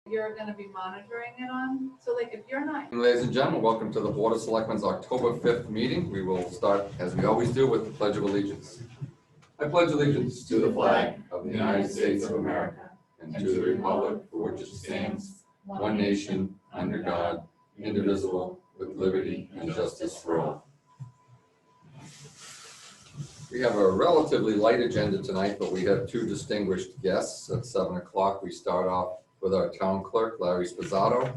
you're going to be monitoring it on. So like if you're not. Ladies and gentlemen, welcome to the Board of Selectmen's October 5th meeting. We will start, as we always do, with the Pledge of Allegiance. I pledge allegiance to the flag of the United States of America and to the republic for which it stands, one nation, under God, indivisible, with liberty and justice for all. We have a relatively light agenda tonight, but we have two distinguished guests. At 7 o'clock, we start off with our town clerk, Larry Spizzato,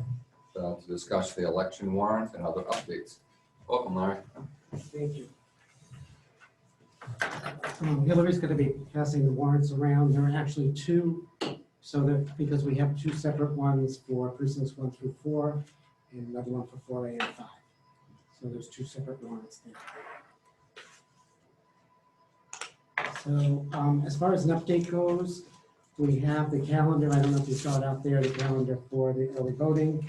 to discuss the election warrant and other updates. Welcome, Larry. Thank you. Hillary's going to be passing the warrants around. There are actually two, so that because we have two separate ones for precincts 1 through 4 and another one for 4A and 5. So there's two separate warrants there. So as far as an update goes, we have the calendar. I don't know if you saw it out there, the calendar for the early voting,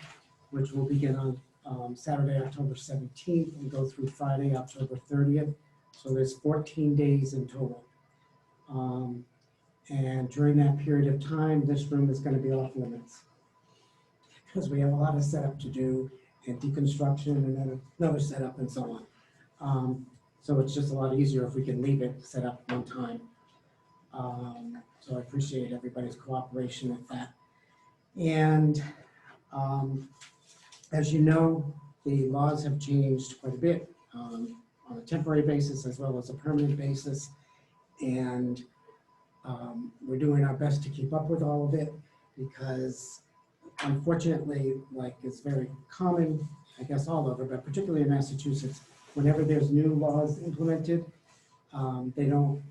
which will begin on Saturday, October 17th and go through Friday, October 30th. So there's 14 days in total. And during that period of time, this room is going to be off limits because we have a lot of setup to do and deconstruction and then another setup and so on. So it's just a lot easier if we can leave it set up one time. So I appreciate everybody's cooperation with that. And as you know, the laws have changed quite a bit on a temporary basis as well as a permanent basis. And we're doing our best to keep up with all of it because unfortunately, like it's very common, I guess all over, but particularly in Massachusetts, whenever there's new laws implemented, they don't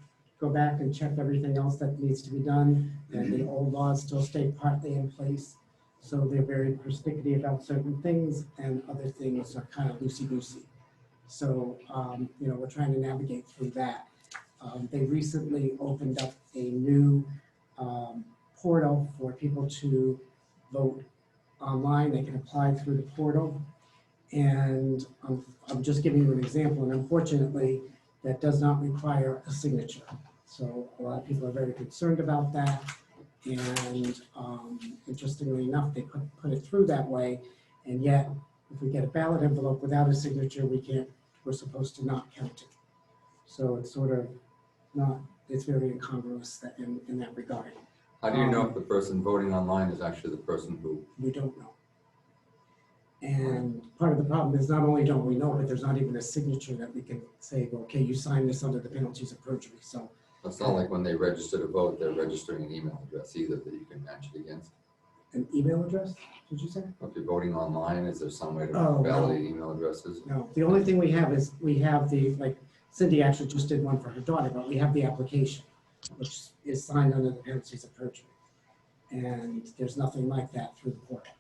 go back and check everything else that needs to be done, and the old laws still stay partly in place. So they're very persnickety about certain things, and other things are kind of loosey-goosey. So, you know, we're trying to navigate through that. They recently opened up a new portal for people to vote online. They can apply through the portal. And I'm just giving you an example, and unfortunately, that does not require a signature. So a lot of people are very concerned about that, and interestingly enough, they could put it through that way, and yet, if we get a ballot envelope without a signature, we're supposed to not count it. So it's sort of not, it's very incongruous in that regard. How do you know if the person voting online is actually the person who? We don't know. And part of the problem is not only don't we know, but there's not even a signature that we can say, well, okay, you signed this under the penalties of perjury. So it's not like when they register to vote, they're registering an email address either that you can match it against. An email address, did you say? If you're voting online, is there some way to validate email addresses? No, the only thing we have is we have the, like Cindy actually just did one for her daughter, but we have the application, which is signed under the penalties of perjury. And there's nothing like that through the portal.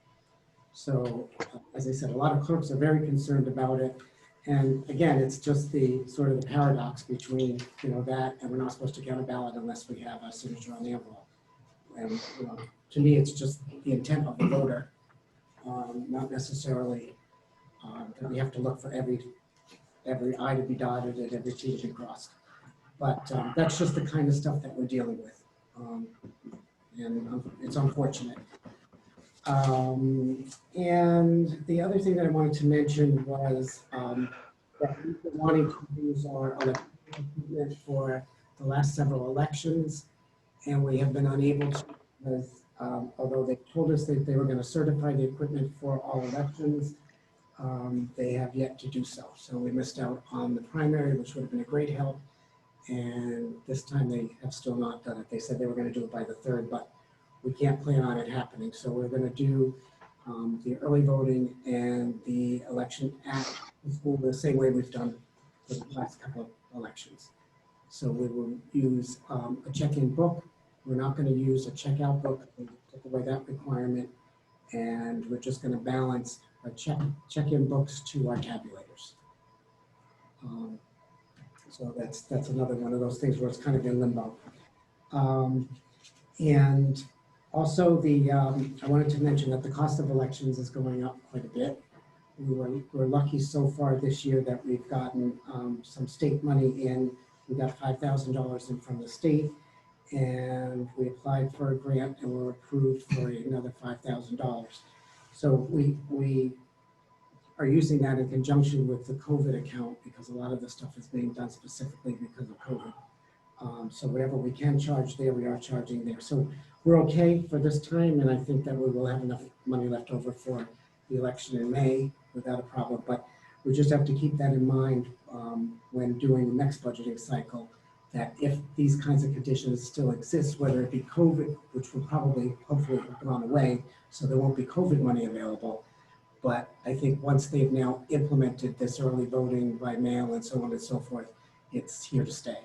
So, as I said, a lot of clerks are very concerned about it. And again, it's just the sort of the paradox between, you know, that and we're not supposed to count a ballot unless we have a signature on the envelope. And, you know, to me, it's just the intent of the voter, not necessarily that we have to look for every I to be dotted and every T to be crossed. But that's just the kind of stuff that we're dealing with. And it's unfortunate. And the other thing that I wanted to mention was that we've been wanting to use our equipment for the last several elections, and we have been unable to because although they told us that they were going to certify the equipment for all elections, they have yet to do so. So we missed out on the primary, which would have been a great help, and this time they have still not done it. They said they were going to do it by the 3rd, but we can't plan on it happening. So we're going to do the early voting and the election at the school the same way we've done for the last couple of elections. So we will use a check-in book. We're not going to use a checkout book. We took away that requirement, and we're just going to balance our check-in books to our tabulators. So that's another one of those things where it's kind of in limbo. And also, I wanted to mention that the cost of elections is going up quite a bit. We're lucky so far this year that we've gotten some state money in. We got $5,000 in from the state, and we applied for a grant and were approved for another $5,000. So we are using that in conjunction with the COVID account because a lot of the stuff is being done specifically because of COVID. So whatever we can charge there, we are charging there. So we're okay for this time, and I think that we will have enough money left over for the election in May without a problem. But we just have to keep that in mind when doing the next budgeting cycle, that if these kinds of conditions still exist, whether it be COVID, which will probably, hopefully have gone away, so there won't be COVID money available. But I think once they've now implemented this early voting by mail and so on and so forth, it's here to stay.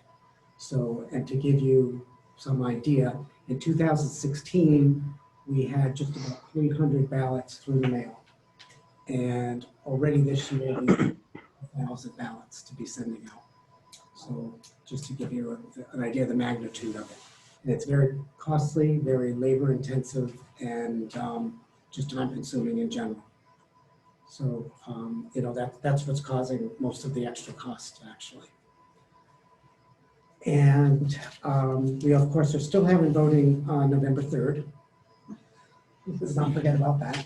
So, and to give you some idea, in 2016, we had just about 300 ballots through the mail. And already this year, we have 1,000 ballots to be sending out. So just to give you an idea of the magnitude of it. And it's very costly, very labor intensive, and just time consuming in general. So, that's what's causing most of the extra cost, actually. And we, of course, are still having voting on November 3rd. Let's not forget about that.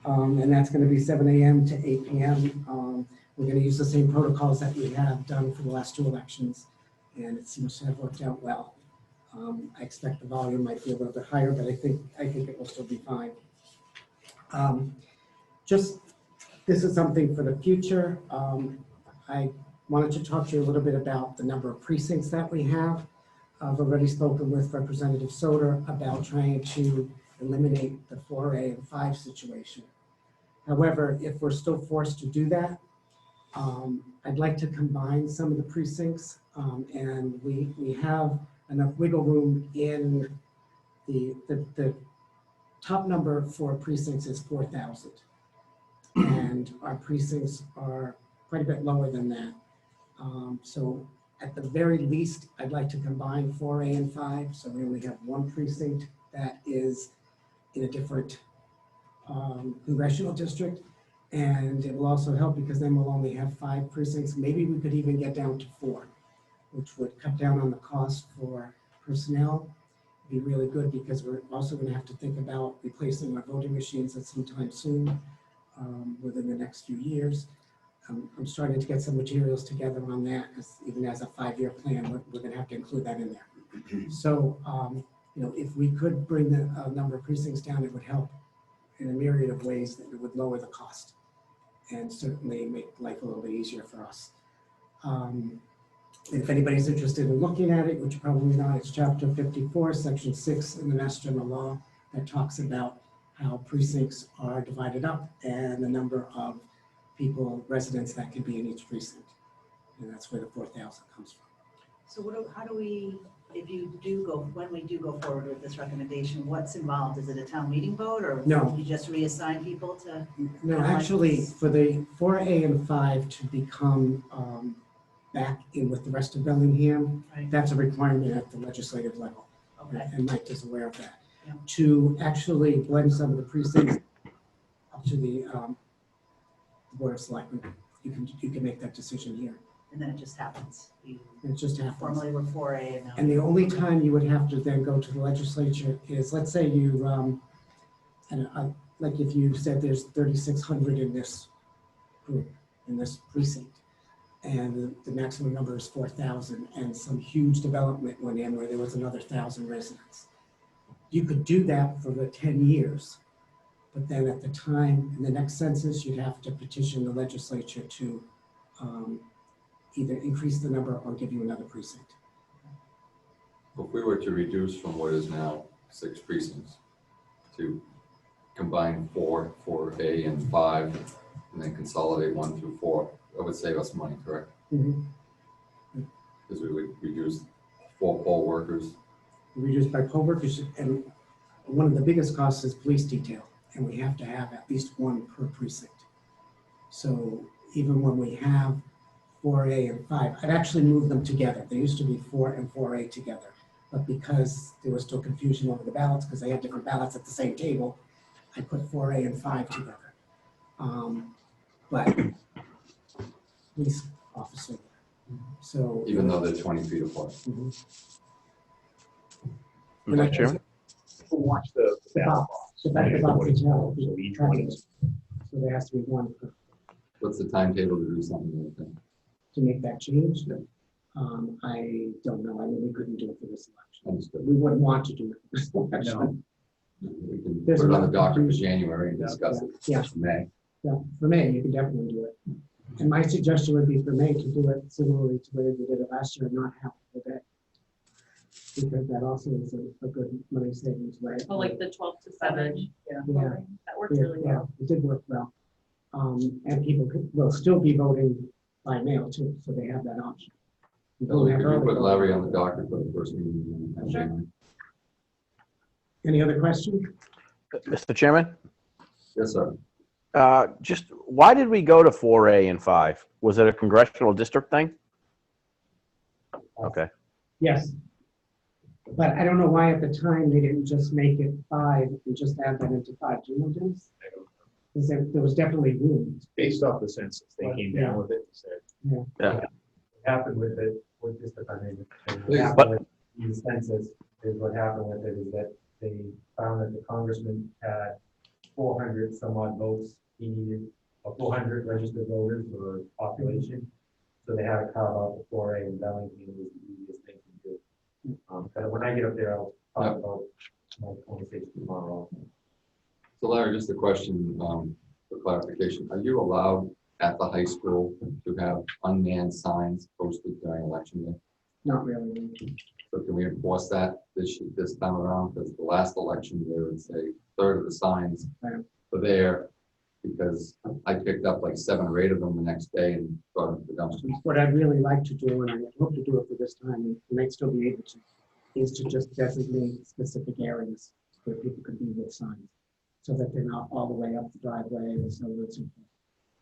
And that's going to be 7 a.m. to 8 p.m. We're going to use the same protocols that we have done for the last two elections, and it seems to have worked out well. I expect the volume might be a little bit higher, but I think it will still be fine. This is something for the future. I wanted to talk to you a little bit about the number of precincts that we have. I've already spoken with Representative Soder about trying to eliminate the 4A and 5 situation. However, if we're still forced to do that, I'd like to combine some of the precincts, and we have enough wiggle room in the top number for precincts is 4,000. And our precincts are quite a bit lower than that. So at the very least, I'd like to combine 4A and 5. So we only have one precinct that is in a different congressional district. And it will also help because then we'll only have 5 precincts. Maybe we could even get down to 4, which would cut down on the cost for personnel. Be really good because we're also going to have to think about replacing our voting machines at some time soon. Within the next few years. I'm starting to get some materials together on that, even as a 5-year plan, we're going to have to include that in there. So, if we could bring the number of precincts down, it would help in a myriad of ways that it would lower the cost and certainly make life a little bit easier for us. If anybody's interested in looking at it, which probably not, it's Chapter 54, Section 6 in the Mass General Law that talks about how precincts are divided up and the number of people, residents that can be in each precinct. And that's where the 4,000 comes from. So how do we, when we do go forward with this recommendation, what's involved? Is it a town meeting vote or No. you just reassign people to? No, actually, for the 4A and 5 to become back in with the rest of Bellingham, Right. that's a requirement at the legislative level. Okay. And Mike is aware of that. Yeah. To actually blend some of the precincts up to the Board of Selectmen, you can make that decision here. And then it just happens. You It just happens. formerly were 4A and now. And the only time you would have to then go to the legislature is, let's say you, like if you said there's 3,600 in this group, in this precinct, and the maximum number is 4,000, and some huge development went in where there was another 1,000 residents. You could do that for the 10 years, but then at the time, in the next census, you'd have to petition the legislature to either increase the number or give you another precinct. If we were to reduce from what is now 6 precincts to combine 4A and 5, and then consolidate 1 through 4, that would save us money, correct? Mm-hmm. Because we would reduce 4 poll workers. Reduced by poll workers, and one of the biggest costs is police detail, and we have to have at least 1 per precinct. So even when we have 4A and 5, I'd actually move them together. They used to be 4 and 4A together, but because there was still confusion over the ballots, because they had different ballots at the same table, I put 4A and 5 together. But police officer, so Even though they're 20 feet apart. Mhm. And I Mr. Chairman? Who wants the The ballot box, box? the back of the box is now. So each one is, So there has to be one What's the timetable to do something like that? to make that change. Yeah. I don't know. I mean, we couldn't do it for this election. Understood. We wouldn't want to do it for this election. We can There's put it on the enough docket for confusion. January and discuss it Yeah. in May. Yeah, for May, you can definitely do it. And my suggestion would be for May to do it similarly to the way we did it last year and not have it today. Because that also is a good money savings way. Oh, like the 12 to 7. Yeah. Yeah. That works really Yeah, well. it did work well. And people will still be voting by mail too, so they have that option. You So don't we have could early put voting. Larry on the docket for the first meeting in January. Any other questions? Mr. Chairman, Yes, sir. just why did we go to 4A and 5? Was it a congressional district thing? Okay. Yes. But I don't know why at the time they didn't just make it 5 and just add that into 5. Do you know, Dennis? I don't know. Because there was definitely room. Based off the census, they came down with it and said. Yeah. What happened with it, with just if I may, what Please. happened with the census is what happened with it is that they found that the congressman had 400 some odd votes. He needed 400 registered voters for population. So they had to carve out the 4A and Bellingham was the easiest thing to do. But when I get up there, I'll talk about my conversation tomorrow. So Larry, just a question for clarification. Are you allowed at the high school to have unmanned signs posted during election day? Not really. So can we enforce that this time around? Because the last election, there was a third of the signs Right. were there because I picked up like 7 or 8 of them the next day and brought them to the dumpster. What I'd really like to do, and I hope to do it for this time, and we might still be able to, is to just designate specific areas where people can be with signs, so that they're not all the way up the driveway and so on and so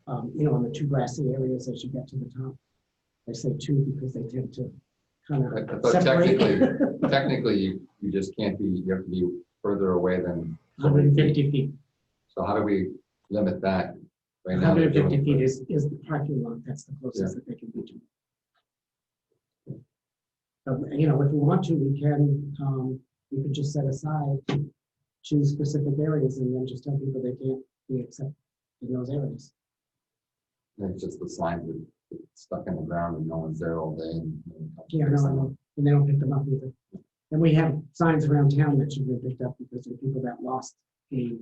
forth. You know, on the 2 grassy areas as you get to the top. I say 2 because they tend to kind I of thought separate. technically you just can't be, you have to be further away than. so many 150 feet. So how do we limit that? Right now they're 150 doing- feet is the parking lot. That's the closest that they can be to. You know, if we want to, we could just set aside, choose specific areas and then just tell people they can't be accepted in those areas. And it's just the signs that get stuck in the ground and no one's there all day. Yeah, no, I know. And they don't pick them up either. And we have signs around town that should be picked up because there are people that lost the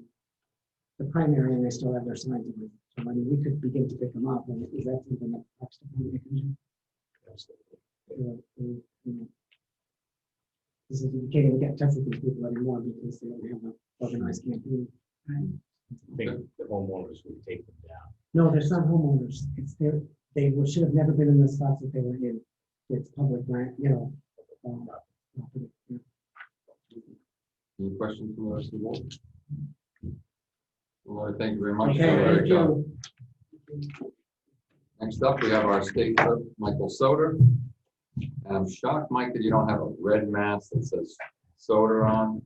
primary and they still have their signs. So I mean, we could begin to pick them up. And is that something that Parks Department can do? You know, this is, you can't even get in touch with these people anymore because they don't have an organized campaign. I think the homeowners would take them down. No, there's not homeowners. It's their, should have never been in the spots that they were in. It's public land, you know. Property, yeah. Any questions from the rest of the board? Well, thank you very much. Okay, thank you. Next up, we have our state clerk, Michael Soder. And I'm shocked, Mike, that you don't have a red mask that says Soder on.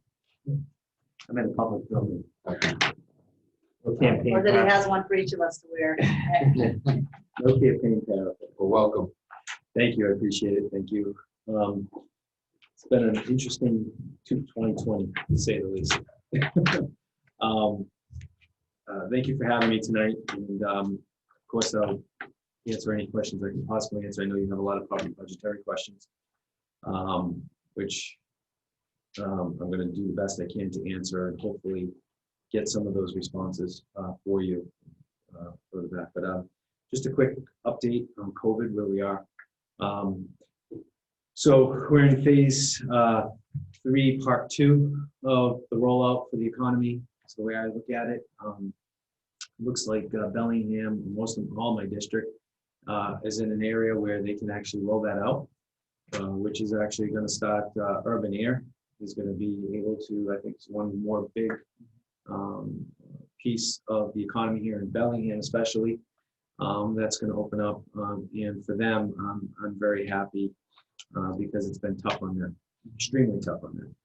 I'm in a public building. Okay. No campaign. Or that he has one for each of us to wear. No campaign power. Well, welcome. Thank you, I appreciate it, thank you. It's been an interesting 2020, to say the least. Thank you for having me tonight, and of course, I'll answer any questions I can possibly answer. I know you have a lot of probably budgetary questions, which I'm going to do the best I can to answer and hopefully get some of those responses for you for the back. But just a quick update on COVID, where we are. So we're in phase 3, part 2 of the rollout for the economy. That's the way I look at it. Looks like Bellingham, all my district, is in an area where they can actually roll that out, which is actually going to start. Urban Air is going to be able to, I think, it's one more big piece of the economy here in Bellingham, especially. That's going to open up, and for them, I'm very happy because it's been tough on them, extremely tough on them.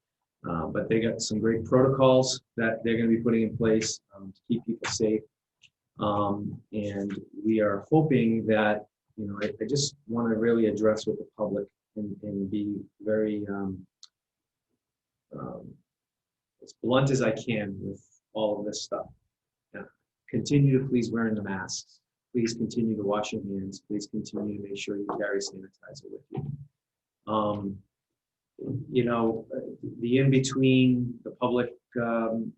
But they got some great protocols that they're going to be putting in place to keep people safe. And we are hoping that, you know, I just want to really address with the public and be very as blunt as I can with all of this stuff. Continue to please wearing the masks. Please continue to wash your hands. Please continue to make sure you carry sanitizer with you. The in-between, the public kind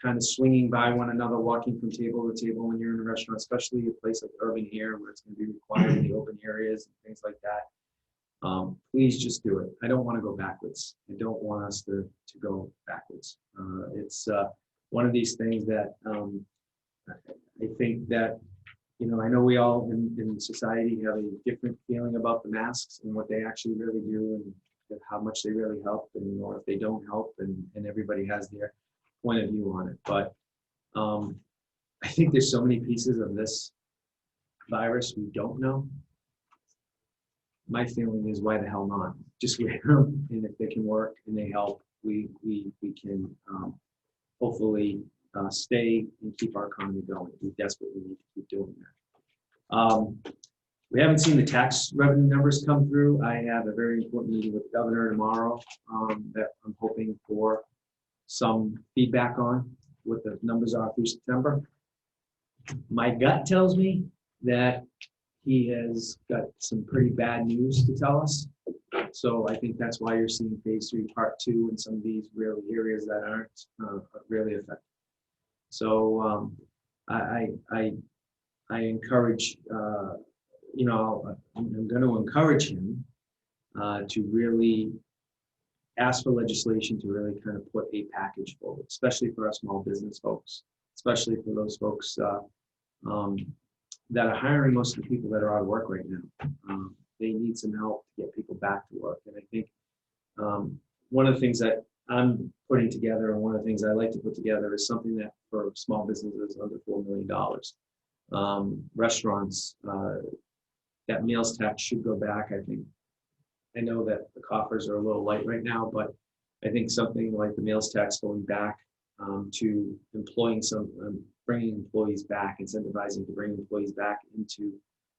of swinging by one another, walking from table to table when you're in a restaurant, especially a place like Urban here where it's going to be required in the open areas and things like that. Please just do it. I don't want to go backwards. I don't want us to go backwards. It's one of these things that I think that, I know we all in society have a different feeling about the masks and what they actually really do and how much they really help, and or if they don't help, and everybody has their point of view on it. But I think there's so many pieces of this virus we don't know. My feeling is, why the hell not? Just wear them, and if they can work and they help, we can hopefully stay and keep our economy going. We desperately need to keep doing that. We haven't seen the tax revenue numbers come through. I have a very important meeting with the governor tomorrow that I'm hoping for some feedback on what the numbers are through September. My gut tells me that he has got some pretty bad news to tell us. So I think that's why you're seeing phase 3 part 2 in some of these really areas that aren't really affected. So I encourage, I'm going to encourage him to really ask for legislation to really kind of put a package forward, especially for our small business folks, especially for those folks that are hiring most of the people that are out of work right now. They need some help to get people back to work. And I think one of the things that I'm putting together, and one of the things I like to put together, is something that for small businesses under $4 million. Restaurants, that meals tax should go back, I think. I know that the coffers are a little light right now, but I think something like the meals tax going back to employing bringing employees back, incentivizing to bring employees back into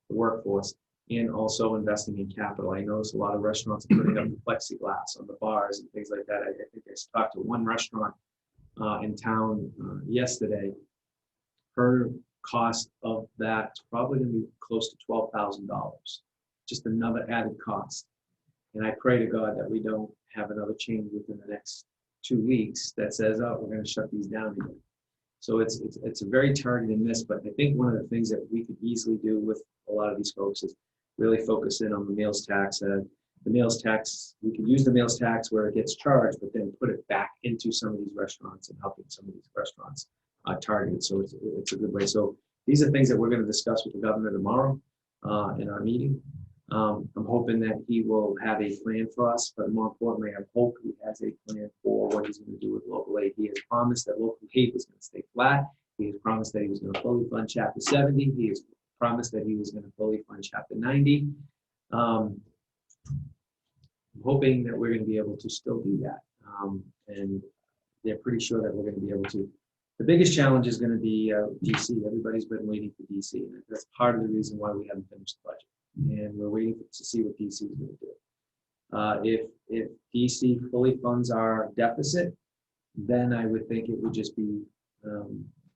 the workforce, and also investing in capital. I noticed a lot of restaurants are putting up plexiglass on the bars and things like that. I think I talked to one restaurant in town yesterday. Her cost of that's probably going to be close to $12,000. Just another added cost. And I pray to God that we don't have another change within the next 2 weeks that says, oh, we're going to shut these down again. So it's a very targeted miss, but I think one of the things that we could easily do with a lot of these folks is really focus in on the meals tax. The meals tax, we could use the meals tax where it gets charged, but then put it back into some of these restaurants and helping some of these restaurants targeted. So it's a good way. So these are things that we're going to discuss with the governor tomorrow in our meeting. I'm hoping that he will have a plan for us, but more importantly, I hope he has a plan for what he's going to do with local aid. He has promised that local aid was going to stay flat. He has promised that he was going to fully fund Chapter 70. He has promised that he was going to fully fund Chapter 90. I'm hoping that we're going to be able to still do that. And they're pretty sure that we're going to be able to. The biggest challenge is going to be DC. Everybody's been waiting for DC, and that's part of the reason why we haven't finished the budget. And we're waiting to see what DC is going to do. If DC fully funds our deficit, then I would think it would just be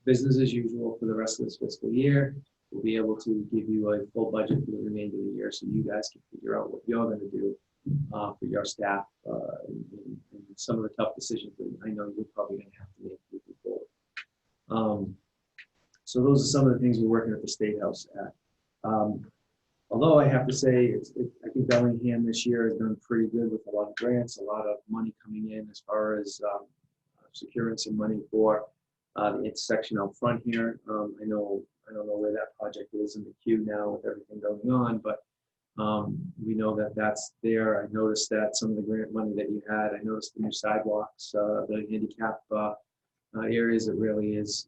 business as usual for the rest of this fiscal year. We'll be able to give you a full budget for the remainder of the year, so you guys can figure out what you're going to do for your staff and some of the tough decisions that I know you're probably going to have to make moving forward. So those are some of the things we're working at the State House at. Although I have to say, I think Bellingham this year has done pretty good with a lot of grants, a lot of money coming in as far as securing some money for the intersection out front here. I don't know where that project is in the queue now with everything going on, but we know that that's there. I noticed that some of the grant money that you had, I noticed the new sidewalks, the handicap areas, it really is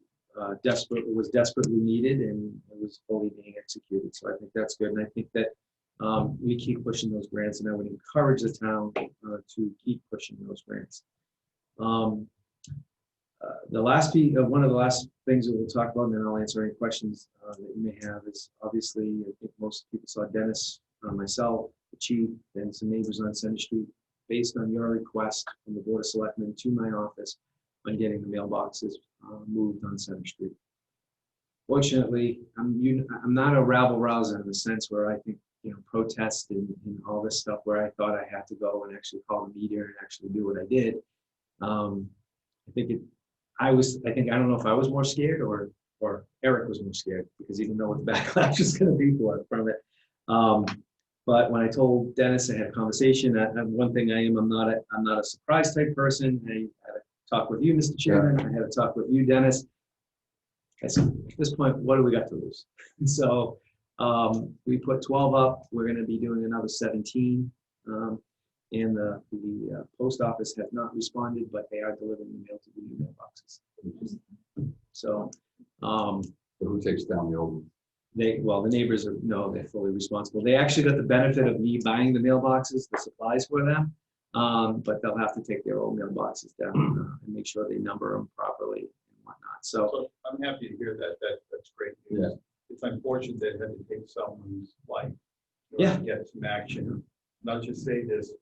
was desperately needed, and it was fully being executed. So I think that's good. And I think that we keep pushing those grants, and I would encourage the town to keep pushing those grants. The last piece, one of the last things that we'll talk about, and then I'll answer any questions that you may have, is obviously, I think most people saw Dennis, myself, the chief, and some neighbors on Center Street based on your request from the Board of Selectmen to my office on getting the mailboxes moved on Center Street. Fortunately, I'm not a rabble rouser in the sense where I think, protest and all this stuff where I thought I had to go and actually call the meter and actually do what I did. I don't know if I was more scared or Eric was more scared, because he didn't know what the backlash was going to be from it. But when I told Dennis, I had a conversation. One thing I'm not a surprise type person. I had a talk with you, Mr. Chairman. I had a talk with you, Dennis. I said, at this point, what do we got to lose? So we put 12 up. We're going to be doing another 17. And the post office has not responded, but they are delivering the mail to the new mailboxes. So Who takes down the old one? the neighbors they're fully responsible. They actually got the benefit of me buying the mailboxes, the supplies for them. But they'll have to take their old mailboxes down and make sure they number them properly and whatnot. So I'm happy to hear that. That's great news. Yeah. It's unfortunate that it had to take someone's life Yeah. to get some action. Not just say this.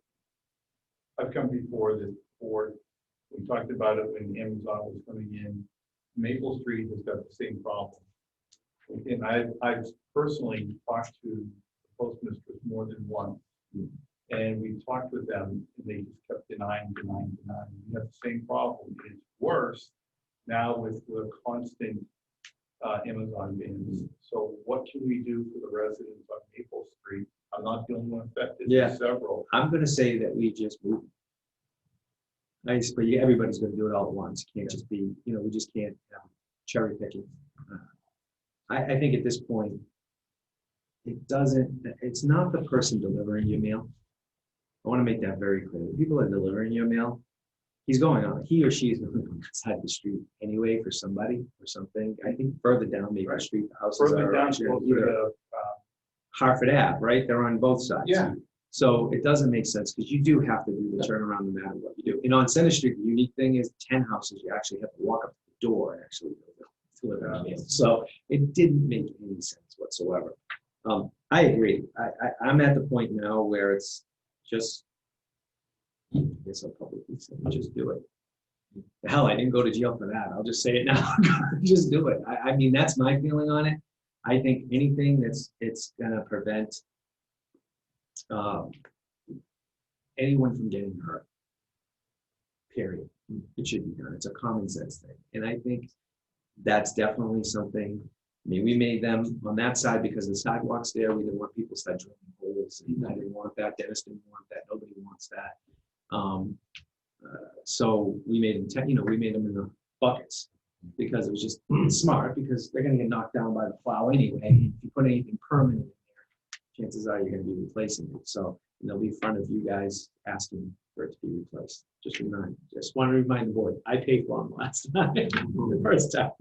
I've come before this board. We talked about it when Amazon was coming in. Maple Street has got the same problem. And I've personally talked to the postmistress more than once. And we talked with them and they just kept denying. We have the same problem. It's worse now with the constant Amazon bans. So what can we do for the residents on Maple Street? I'm not the only one affected. Yeah. There's several. I'm going to say that we just move. Nice, but everybody's going to do it all at once. It can't just be, we just can't cherry picking. I think at this point, it's not the person delivering your mail. I want to make that very clear. The people that are delivering your mail, he or she is going on that side of the street anyway for somebody or something. I think further down Maple Street, the houses Further are down actually closer to Hartford Ave, right? They're on both sides. Yeah. So it doesn't make sense because you do have to do the turnaround no matter what you do. And on Center Street, the unique thing is 10 houses, you actually have to walk up to the door and actually deliver the mail. So it didn't make any sense whatsoever. I agree. I'm at the point now where it's just, I guess I'll publicly say, just do it. Hell, I didn't go to jail for that. I'll just say it now. Just do it. I mean, that's my feeling on it. I think anything it's gonna prevent anyone from getting hurt, period. It should be done. It's a common sense thing. And I think that's definitely something. I mean, we made them on that side because the sidewalks there, we didn't want people to start drilling holes. I didn't want that. Dennis didn't want that. Nobody wants that. So we made them, we made them in the buckets because it was just smart because they're going to get knocked down by the plow anyway. If you put anything permanent in there, chances are you're going to be replacing it. So they'll be in front of you guys asking for it to be replaced. Just want to remind the board, I paid for them last time, the first time.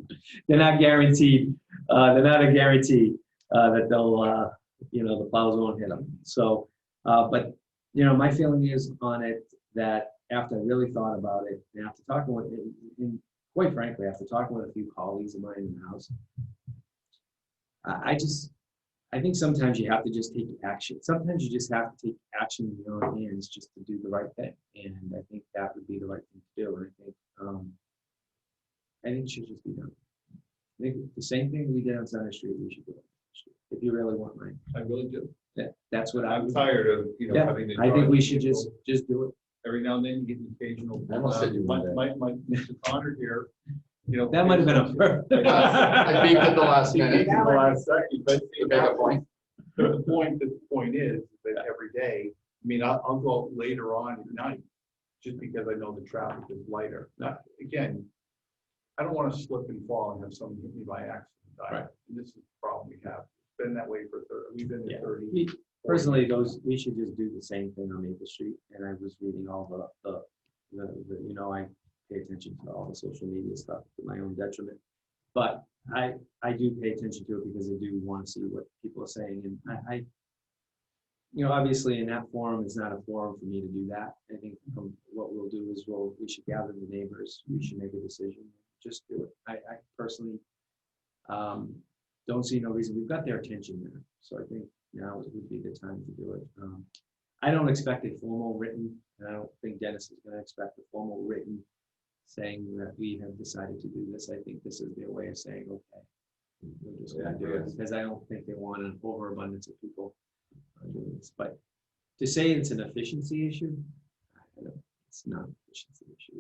They're not guaranteed. They're not a guarantee that they'll, the plows won't hit them. So, but my feeling is on it that after I really thought about it, and after talking with, and quite frankly, after talking with a few colleagues of mine in the house, I think sometimes you have to just take action. Sometimes you just have to take action in your own hands just to do the right thing. And I think that would be the right thing to do. And I think it should just be done. I think the same thing we did on Center Street, we should do it. If you really want mine. I really do. That's what I'm tired of, having to. I think we should just do it. Every now and then you get an occasional. I almost said you my, would. my Mr. Connor here, That might have been a. I beat it the last minute. In the last second, but To make a point. the point is that every day, I mean, I'll go later on at night just because I know the traffic is lighter. Not, again, I don't want to slip and fall and have someone hit me by accident. Right. And this is the problem we have. It's been that way for 30, we've been there 30. Personally, we should just do the same thing on Maple Street. And I was reading all the I pay attention to all the social media stuff to my own detriment. But I do pay attention to it because I do want to see what people are saying. And I obviously in that forum, it's not a forum for me to do that. I think what we'll do is we should gather the neighbors. We should make a decision. Just do it. I personally don't see no reason. We've got their attention there. So I think now would be the time to do it. I don't expect a formal written And I don't think Dennis is gonna expect a formal written saying that we have decided to do this. I think this is their way of saying, okay, we're just gonna do it, because I don't think they want an overabundance of people doing this. But to say it's an efficiency issue, it's not an efficiency issue.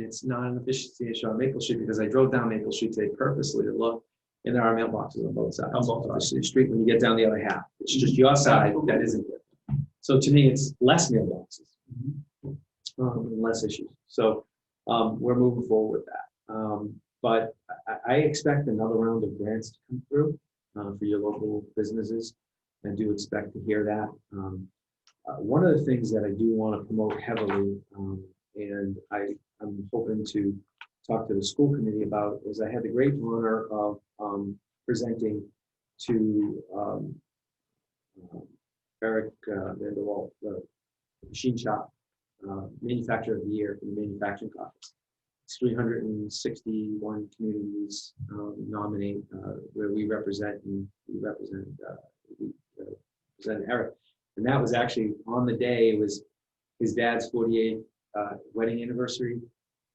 It's not an efficiency issue on Maple Street, because I drove down Maple Street today purposely to look, and there are mailboxes on both sides On both of the street when you get down the other half. It's just your side that isn't there. So to me, it's less mailboxes, and less issues. So we're moving forward with that. But I expect another round of grants to come through for your local businesses. I do expect to hear that. One of the things that I do want to promote heavily, and I'm hoping to talk to the school committee about, is I had the great honor of presenting to Eric Vanderwall, the machine shop manufacturer of the year from the manufacturing conference. It's 361 communities nominate where we represent Eric. And that was actually on the day, it was his dad's 48th wedding anniversary,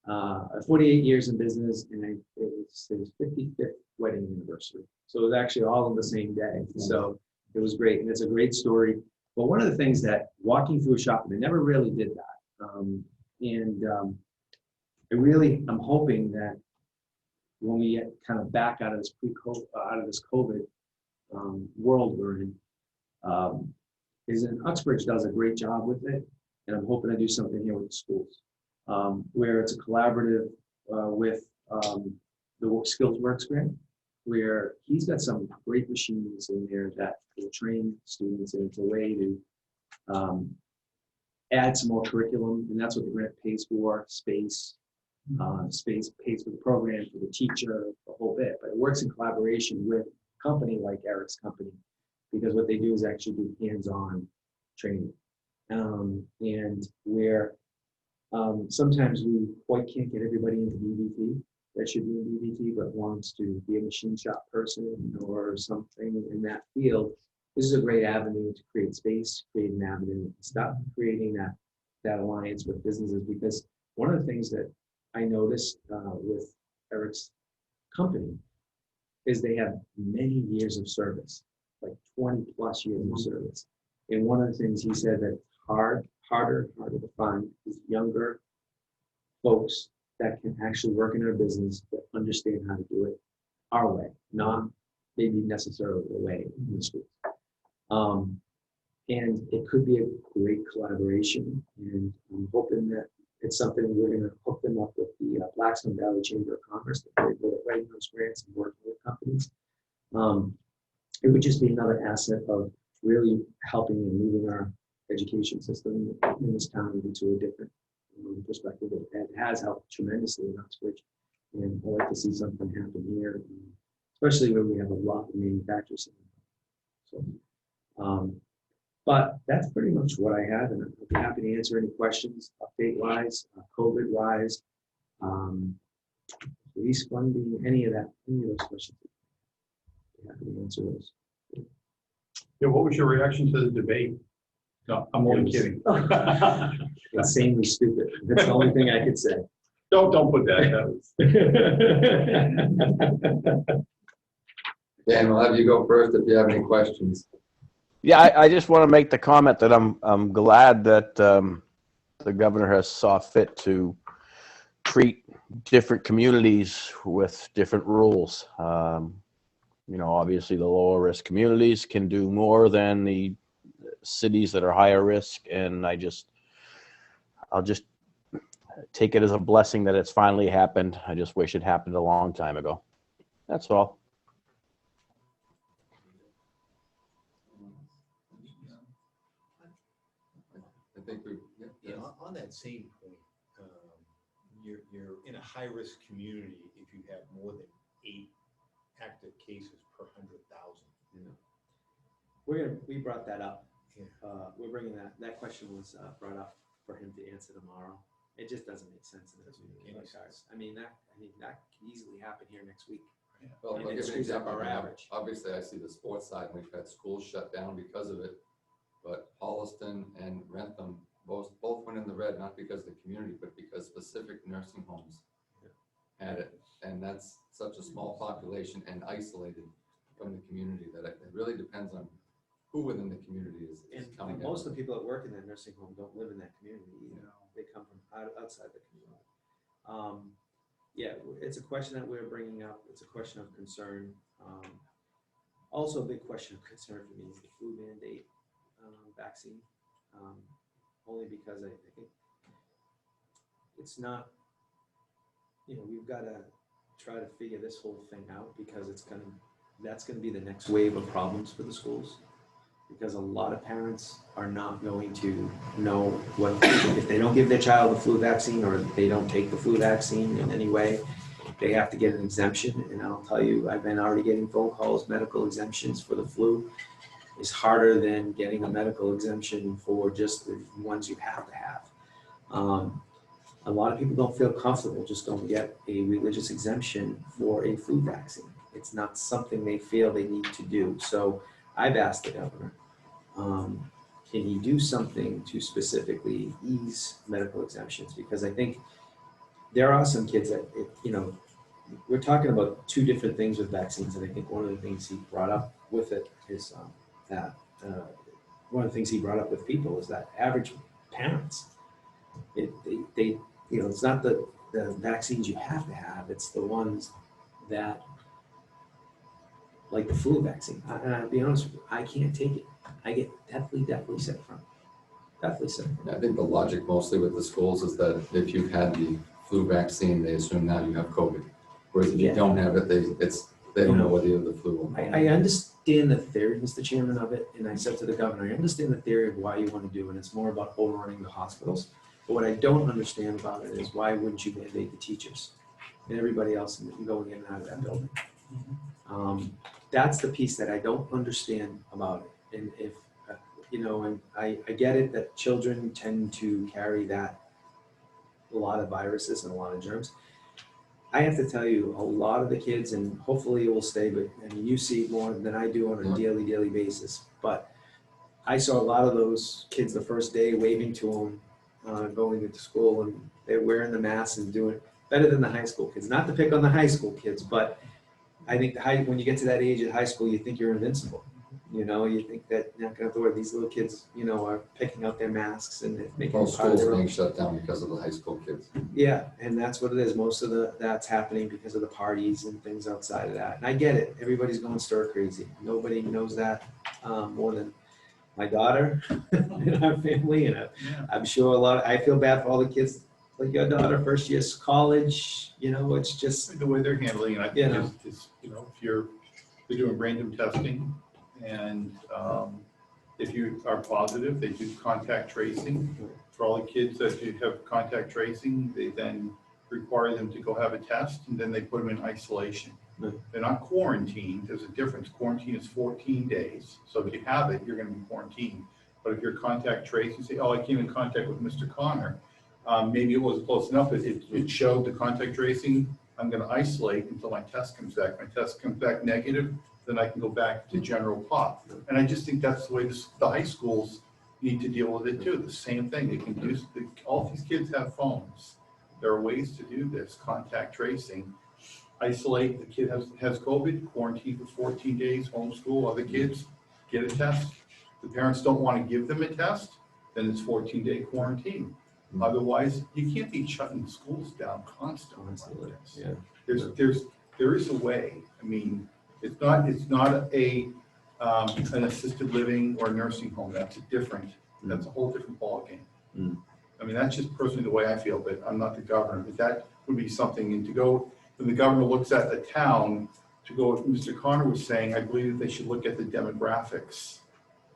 48 years in business, and it was his 55th wedding anniversary. So it was actually all on the same day. So it was great, and it's a great story. But one of the things that walking through a shop, and I never really did that, I'm hoping that when we get kind of back out of this COVID world we're in, is that Uxbridge does a great job with it, and I'm hoping to do something here with the schools, where it's a collaborative with the Skills Works grant, where he's got some great machines in there that will train students, and it's a way to add some more curriculum, and that's what the grant pays for. Space pays for the program, for the teacher, the whole bit. But it works in collaboration with a company like Eric's company, because what they do is actually do hands-on training. And where sometimes we quite can't get everybody into DVT that should be in DVT, but wants to be a machine shop person or something in that field. This is a great avenue to create space, create an avenue, stop creating that alliance with businesses. Because one of the things that I noticed with Eric's company is they have many years of service, like 20 plus years of service. And one of the things he said that harder to find is younger folks that can actually work in our business, that understand how to do it our way, not maybe necessarily the way in the schools. And it could be a great collaboration, and I'm hoping that it's something we're going to hook them up with the Blackstone Valley Chamber of Commerce, that they're good at writing those grants and working with companies. It would just be another asset of really helping and moving our education system in this town into a different perspective. It has helped tremendously in Uxbridge, and I'd like to see something happen here, especially where we have a lot of manufacturers. So, but that's pretty much what I have, and I'd be happy to answer any questions, update-wise, COVID-wise, police funding, any of those questions. I'd be happy to answer those. Yeah, what was your reaction to the debate? No, I'm only kidding. Insanely stupid. That's the only thing I could say. Don't put that. Dan, we'll have you go first if you have any questions. Yeah, I just want to make the comment that I'm glad that the governor has saw fit to treat different communities with different rules. Obviously the lower risk communities can do more than the cities that are higher risk, and I'll just take it as a blessing that it's finally happened. I just wish it happened a long time ago. That's all. I think Yeah, on that same point, you're in a high-risk community if you have more than 8 active cases per 100,000. We brought that up. Yeah. We're bringing that question was brought up for him to answer tomorrow. It just doesn't make sense in any regards. I mean, that can easily happen here next week. Well, And I'll it give you an screws up example. our average. Obviously, I see the sports side, and we've had schools shut down because of it, but Holliston and Rentham both went in the red, not because of the community, but because specific nursing homes had it. And that's such a small population and isolated from the community that it really depends on who within the community is And coming in. most of the people that work in that nursing home don't live in that community, they come from outside the community. Yeah, it's a question that we're bringing up, it's a question of concern. Also a big question of concern for me is the flu mandate vaccine. Only because I think it's not, we've got to try to figure this whole thing out because that's gonna be the next wave of problems for the schools. Because a lot of parents are not going to know what, if they don't give their child the flu vaccine or they don't take the flu vaccine in any way, they have to get an exemption. And I'll tell you, I've been already getting phone calls, medical exemptions for the flu is harder than getting a medical exemption for just the ones you have to have. A lot of people don't feel comfortable just going to get a religious exemption for a flu vaccine. It's not something they feel they need to do. So I've asked the governor, can he do something to specifically ease medical exemptions? Because I think there are some kids that, we're talking about two different things with vaccines. And I think one of the things he brought up with it is that one of the things he brought up with people is that average parents, they it's not the vaccines you have to have, it's the ones that, like the flu vaccine. And I'll be honest with you, I can't take it. I get deathly sick from it. Deathly sick from it. I think the logic mostly with the schools is that if you've had the flu vaccine, they assume now you have COVID. Whereas if you don't have it, they don't know whether you have the flu or not. I understand the theory, Mr. Chairman, of it, and I said to the governor, I understand the theory of why you want to do it, and it's more about overrunning the hospitals. But what I don't understand about it is why wouldn't you mandate the teachers and everybody else going in and out of that building? That's the piece that I don't understand about it. And if, and I get it that children tend to carry a lot of viruses and a lot of germs. I have to tell you, a lot of the kids, and hopefully it will stay, but I mean, you see more than I do on a daily basis. But I saw a lot of those kids the first day waving to them, going into school, and they're wearing the masks and doing better than the high school kids. Not to pick on the high school kids, but I think when you get to that age at high school, you think you're invincible. You think that you're not going to have to worry. These little kids, are picking out their masks and making Most schools are being shut down because of the high school kids. Yeah, and that's what it is. Most of that's happening because of the parties and things outside of that. And I get it. Everybody's going stir crazy. Nobody knows that more than my daughter and our family. And I'm sure I feel bad for all the kids like your daughter, first year college. It's just The way they're handling it, I think is if they're doing random testing, and if you are positive, they do contact tracing. For all the kids that you have contact tracing, they then require them to go have a test, and then they put them in isolation. They're not quarantined. There's a difference. Quarantine is 14 days. So if you have it, you're going to be quarantined. But if you're contact tracing, you say, oh, I came in contact with Mr. Connor. Maybe it was close enough. It showed the contact tracing. I'm going to isolate until my test comes back. My test comes back negative, then I can go back to general pop. And I just think that's the way the high schools need to deal with it too. The same thing. They can do. All these kids have phones. There are ways to do this. Contact tracing. Isolate. The kid has COVID. Quarantine for 14 days. Homeschool. Other kids get a test. The parents don't want to give them a test. Then it's 14-day quarantine. Otherwise, you can't be shutting schools down constantly. Yeah. There is a way. I mean, it's not an assisted living or nursing home. That's a whole different ballgame. I mean, that's just personally the way I feel, but I'm not the governor. But that would be something. And to go, when the governor looks at the town, to go what Mr. Connor was saying, I believe that they should look at the demographics,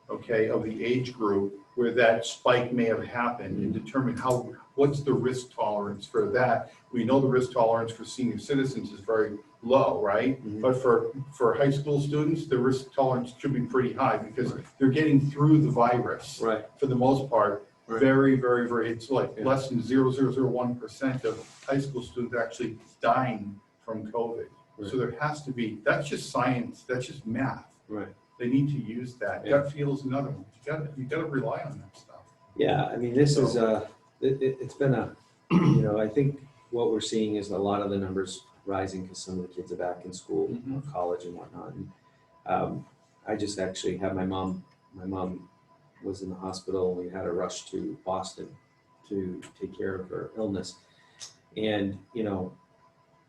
of the age group where that spike may have happened, and determine what's the risk tolerance for that. We know the risk tolerance for senior citizens is very low, right? But for high school students, the risk tolerance should be pretty high because they're getting through the virus for the most part. Very, very, very, it's like less than 0.0001% of high school students actually dying from COVID. So there has to be, that's just science, that's just math. They need to use that. Gut feel is another one. You got to rely on that stuff. Yeah, I mean, this is, it's been a, I think what we're seeing is a lot of the numbers rising because some of the kids are back in school, or college and whatnot. And I just actually had my mom was in the hospital, and we had to rush to Boston to take care of her illness. And,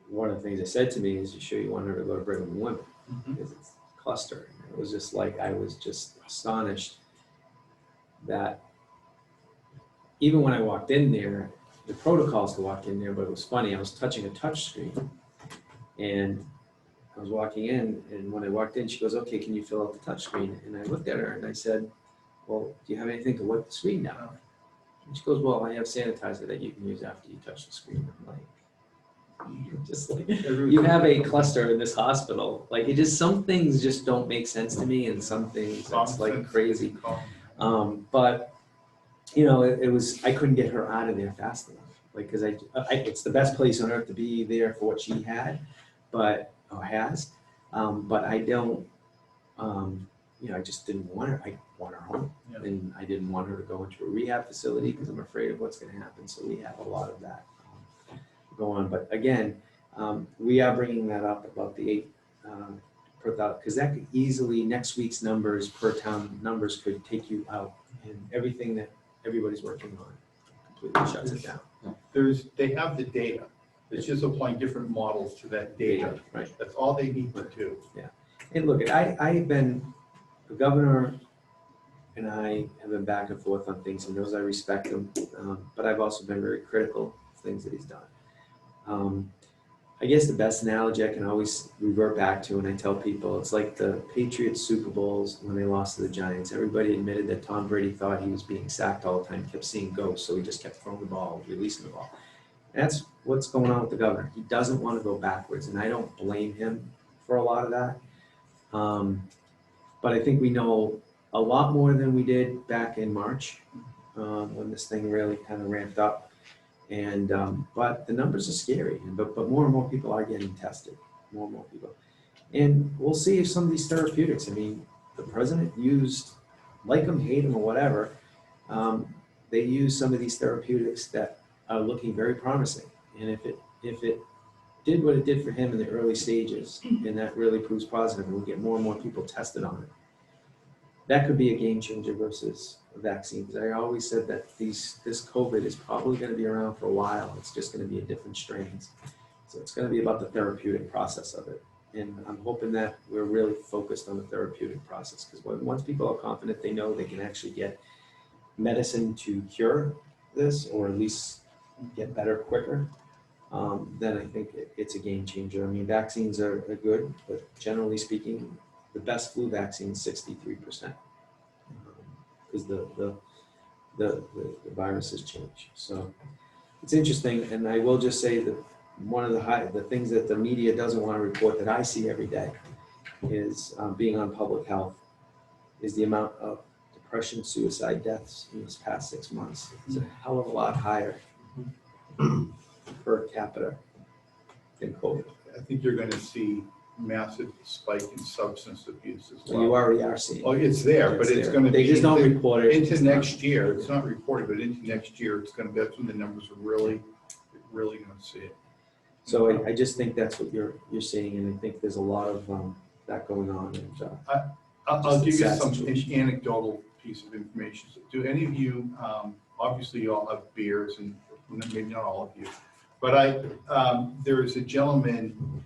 one of the things they said to me is, you sure you want her to go to Brigham and Women? Because it's a cluster. And it was just like, I was just astonished that even when I walked in there, the protocols to walk in there, but it was funny, I was touching a touch screen. And I was walking in, and when I walked in, she goes, okay, can you fill out the touch screen? And I looked at her and I said, well, do you have anything to wipe the screen down? And she goes, well, I have sanitizer that you can use after you touch the screen. I'm like, just like, you have a cluster in this hospital. Like, it just, some things just don't make sense to me, and some things it's like crazy. But it was, I couldn't get her out of there fast enough. Like, cause it's the best place on earth to be there for what she had, but, or has. But I don't, I just didn't want her. I want her home. Yeah. And I didn't want her to go into a rehab facility because I'm afraid of what's going to happen. So we have a lot of that going on. But again, we are bringing that up about the 8 per thousand, because that could easily, next week's numbers per town numbers could take you out, and everything that everybody's working on completely shuts it down. They have the data. It's just applying different models to that data. Right. That's all they need to do. And look, I've been, the governor and I have been back and forth on things. He knows I respect him, but I've also been very critical of things that he's done. I guess the best analogy I can always revert back to, and I tell people, it's like the Patriots Super Bowls when they lost to the Giants. Everybody admitted that Tom Brady thought he was being sacked all the time, kept seeing ghosts, so he just kept throwing the ball, releasing the ball. That's what's going on with the governor. He doesn't want to go backwards, and I don't blame him for a lot of that. But I think we know a lot more than we did back in March, when this thing really kind of ramped up. And but the numbers are scary, but more and more people are getting tested, more and more people. And we'll see if some of these therapeutics, I mean, the president used, like him, hate him, or whatever, they use some of these therapeutics that are looking very promising. And if it did what it did for him in the early stages, and that really proves positive, and we'll get more and more people tested on it, that could be a game changer versus vaccines. I always said that this COVID is probably going to be around for a while. It's just going to be in different strains. So it's going to be about the therapeutic process of it. And I'm hoping that we're really focused on the therapeutic process, because once people are confident, they know they can actually get medicine to cure this, or at least get better quicker, then I think it's a game changer. I mean, vaccines are good, but generally speaking, the best flu vaccine is 63%, because the virus has changed. So it's interesting, and I will just say that one of the things that the media doesn't want to report that I see every day is, being on public health, is the amount of depression, suicide deaths in this past 6 months. It's a hell of a lot higher per capita than COVID. I think you're going to see massive spike in substance abuse as well. You already are seeing. Oh, it's there, but it's going to be. They just don't report it. Into next year, it's not reported, but into next year, that's when the numbers are really going to see it. So I just think that's what you're seeing, and I think there's a lot of that going on. And, I'll give you some situation. anecdotal piece of information. Do any of you, obviously you all have beers, and maybe not all of you, but there is a gentleman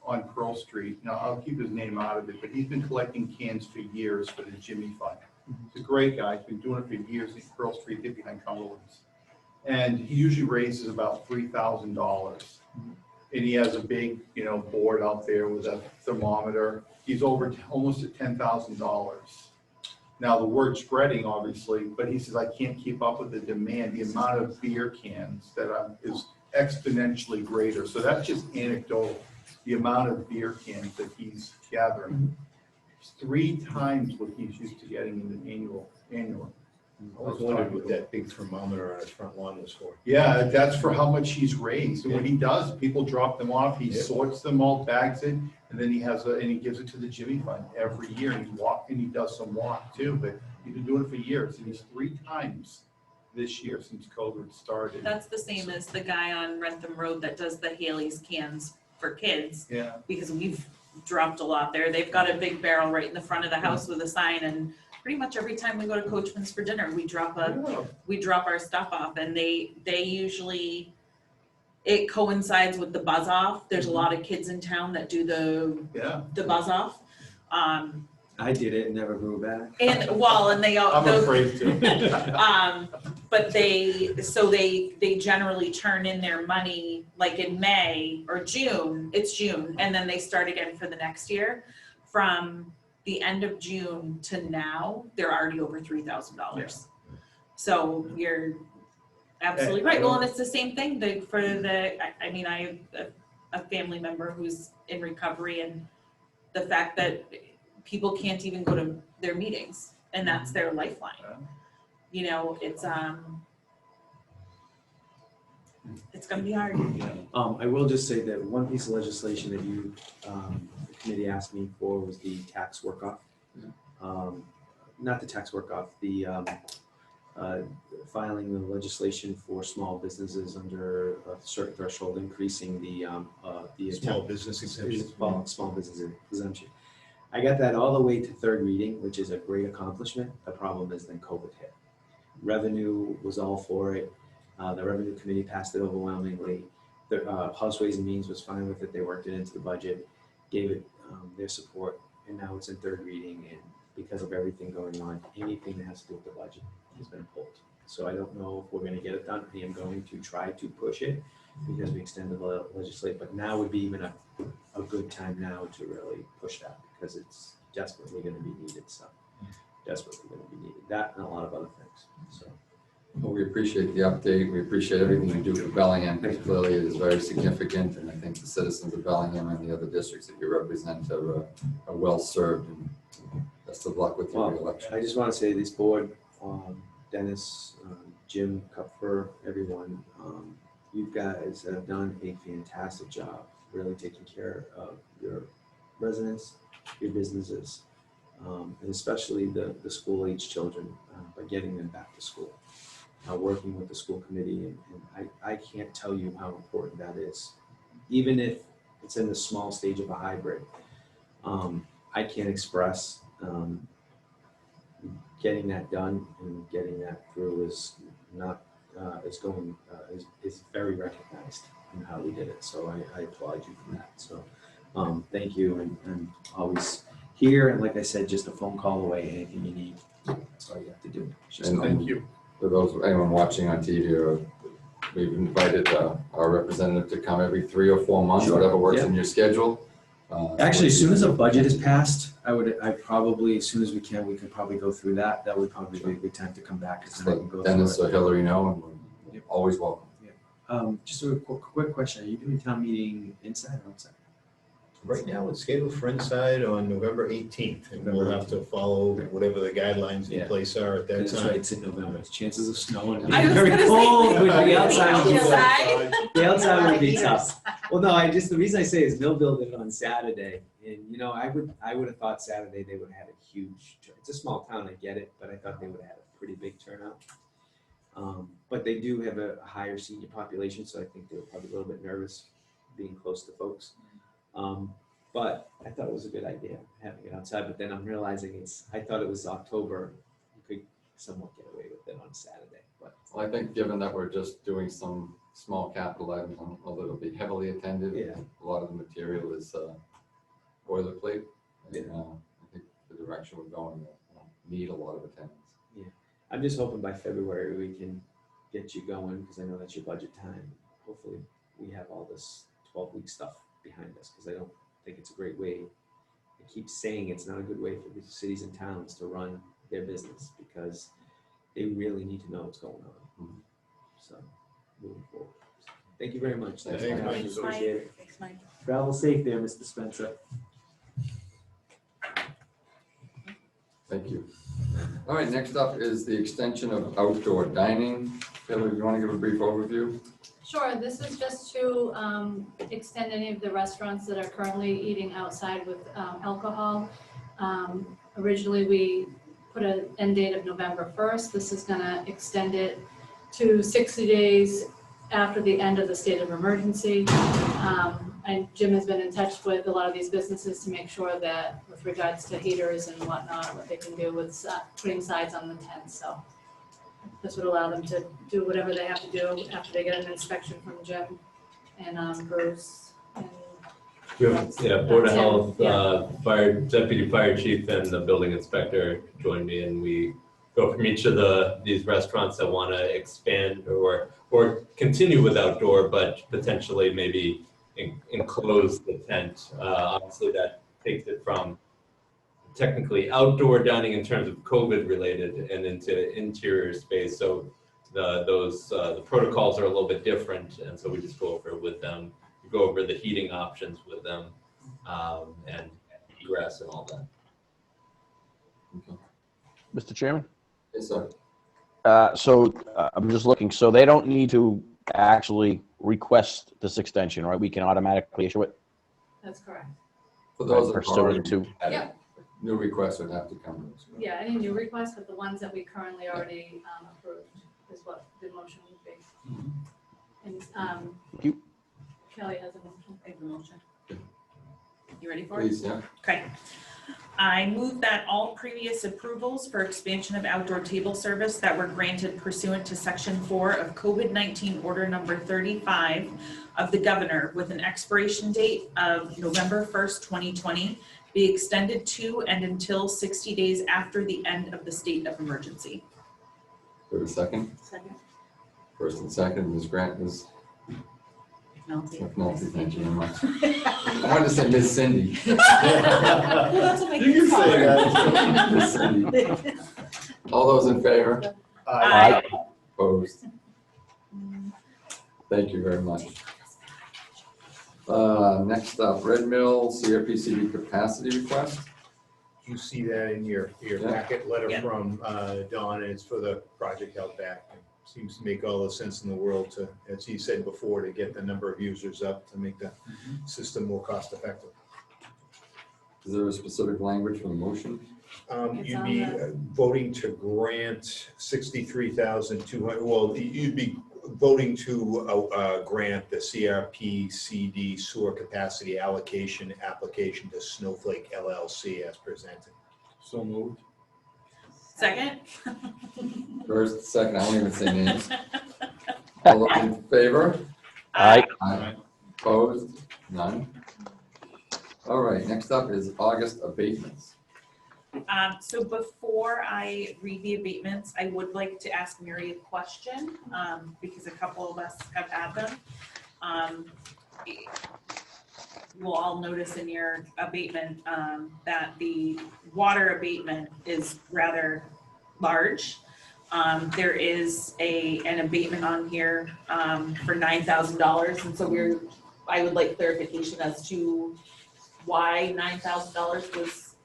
on Pearl Street. Now, I'll keep his name out of it, but he's been collecting cans for years for the Jimmy Fund. He's a great guy. He's been doing it for years in Pearl Street, right behind Cumberland's. And he usually raises about $3,000. And he has a big, board out there with a thermometer. He's over almost at $10,000. Now, the word's spreading, obviously, but he says, I can't keep up with the demand. The amount of beer cans that is exponentially greater. So that's just anecdotal. The amount of beer cans that he's gathering. It's 3 times what he's used to getting in the annual. I was wondering what that big thermometer on his front lawn was for. Yeah, that's for how much he's raised. And what he does, people drop them off, he sorts them all, bags it, and then he gives it to the Jimmy Fund every year. And he does some walk too, but He's been doing it for years, and he's 3 times this year since COVID started. That's the same as the guy on Rentham Road that does the Haley's cans for kids, Yeah. because we've dropped a lot there. They've got a big barrel right in the front of the house with a sign, and pretty much every time we go to Coachman's for dinner, we drop our stuff off, and they usually, it coincides with the buzz off. There's a lot of kids in town that do the buzz off. I did it and never grew back. And they all. I'm afraid to. But they generally turn in their money like in May or June, it's June, and then they start again for the next year. From the end of June to now, they're already over $3,000. So you're absolutely right. Well, and it's the same thing I have a family member who's in recovery, and the fact that people can't even go to their meetings, and that's their lifeline. You know, it's gonna be hard. I will just say that one piece of legislation that you, the committee asked me for was the tax work-off. Not the tax work-off, the filing the legislation for small businesses under a certain threshold, increasing the Small business exemption. Small business exemption. I got that all the way to third reading, which is a great accomplishment. The problem is then COVID hit. Revenue was all for it. The revenue committee passed it overwhelmingly. The House Ways and Means was fine with it. They worked it into the budget, gave it their support, and now it's in third reading. And because of everything going on, anything that has to do with the budget has been pulled. So I don't know if we're going to get it done. I am going to try to push it because we extended the legislation, but now would be even a good time now to really push that because it's desperately going to be needed. So desperately going to be needed. That and a lot of other things. So. Well, we appreciate the update. We appreciate everything you do for Bellingham, because clearly it is very significant, and I think the citizens of Bellingham and the other districts that you represent are well served. And best of luck with your election. I just want to say this board, Dennis, Jim, Kupfer, everyone, you guys have done a fantastic job really taking care of your residents, your businesses, and especially the school-age children by getting them back to school. Working with the school committee, and I can't tell you how important that is. Even if it's in the small stage of a hybrid, I can't express getting that done and getting that through is not is very recognized in how we did it. So I applaud you for that. So thank you, and always here, and like I said, just a phone call away. Anything you need, that's all you have to do. Thank you. For those, anyone watching on TV, we've invited our representative to come every 3 or 4 months, whatever works in your schedule. Actually, as soon as a budget is passed, I probably, as soon as we could probably go through that. That would probably be a good time to come back. Just let Dennis or Hillary know, and we're always welcome. Just a quick question. Are you doing town meeting inside or outside? Right now, it's scheduled for inside on November 18th, and we'll have to follow whatever the guidelines in place are at that That's time. right, it's in November. Chances of snow and I being was very gonna say, cold would be outside. would be tough. outside? The outside would be tough. Well, no, the reason I say is Millville did it on Saturday, and I would have thought Saturday they would have had a huge. It's a small town, I get it, but I thought they would have had a pretty big turnout. But they do have a higher senior population, so I think they were probably a little bit nervous being close to folks. But I thought it was a good idea having it outside. But then I'm realizing I thought it was October. You could somewhat get away with it on Saturday. But Well, I think given that we're just doing some small capital items, I don't know that it'll be heavily attended. Yeah. A lot of the material is boilerplate. And, I think the direction we're going will need a lot of attendance. I'm just hoping by February we can get you going because I know that's your budget time. Hopefully we have all this 12-week stuff behind us because I don't think it's a great way. I keep saying it's not a good way for the cities and towns to run their business because they really need to know what's going on. So moving forward. Thank you very much. Thanks, for Mike. having us. Appreciate it. Thanks, Mike. Travel safe there, Mr. Spencer. Thank you. All right, next up is the extension of outdoor dining. Hillary, do you want to give a brief overview? Sure, this is just to extend any of the restaurants that are currently eating outside with alcohol. Originally, we put an end date of November 1st. This is gonna extend it to 60 days after the end of the state of emergency. And Jim has been in touch with a lot of these businesses to make sure that with regards to heaters and whatnot, what they can do with putting sides on the tents. So this would allow them to do whatever they have to do after they get an inspection from Jim and Bruce. And Yeah, Board of Tim, Health, yeah. Fire, Deputy Fire Chief and the Building Inspector joined me, and we go from each of these restaurants that want to expand or continue with outdoor, but potentially maybe enclose the tent. Obviously that takes it from technically outdoor dining in terms of COVID related and into interior space. So the protocols are a little bit different, and so we just go over it with them. We go over the heating options with them, and egress and all that. Okay. Mr. Chairman? Yes, sir. I'm just looking, so they don't need to actually request this extension, right? We can automatically issue it? That's correct. For those that Or have still already need to? had it, Yeah. new requests would have to come to us. Yeah, any new requests, but the ones that we currently already approved is what the motion would be. And Thank you. Kelly has a motion. I have a motion. You ready for it? Please, yeah. Okay. I move that all previous approvals for expansion of outdoor table service that were granted pursuant to Section 4 of COVID-19 Order Number 35 of the Governor with an expiration date of November 1st, 2020, be extended to and until 60 days after the end of the state of emergency. Do we have a second? Second. First and second, Ms. Grant, Ms. McNulty, thank you very much. I wanted to say Ms. Cindy. That's what You can say that. Ms. Cindy. All those in favor? Aye. Opposed? Thank you very much. Next up, Red Mill CRPCD capacity request. You see that in your packet letter Yeah. from Don, and it's for the project out back. It seems to make all the sense in the world to, as he said before, to get the number of users up to make the system more cost effective. Is there a specific language for the motion? It's You'd on be the- voting to grant 63,200, well, you'd be voting to grant the CRPCD sewer capacity allocation application to Snowflake LLC as presented. So moved. Second? First, second, I won't even say names. All those in favor? Aye. Aye. Opposed? None. All right, next up is August abatements. So before I read the abatements, I would like to ask Mary a question, because a couple of us have had them. You'll all notice in your abatement that the water abatement is rather large. There is an abatement on here for $9,000, and so I would like clarification as to why $9,000 was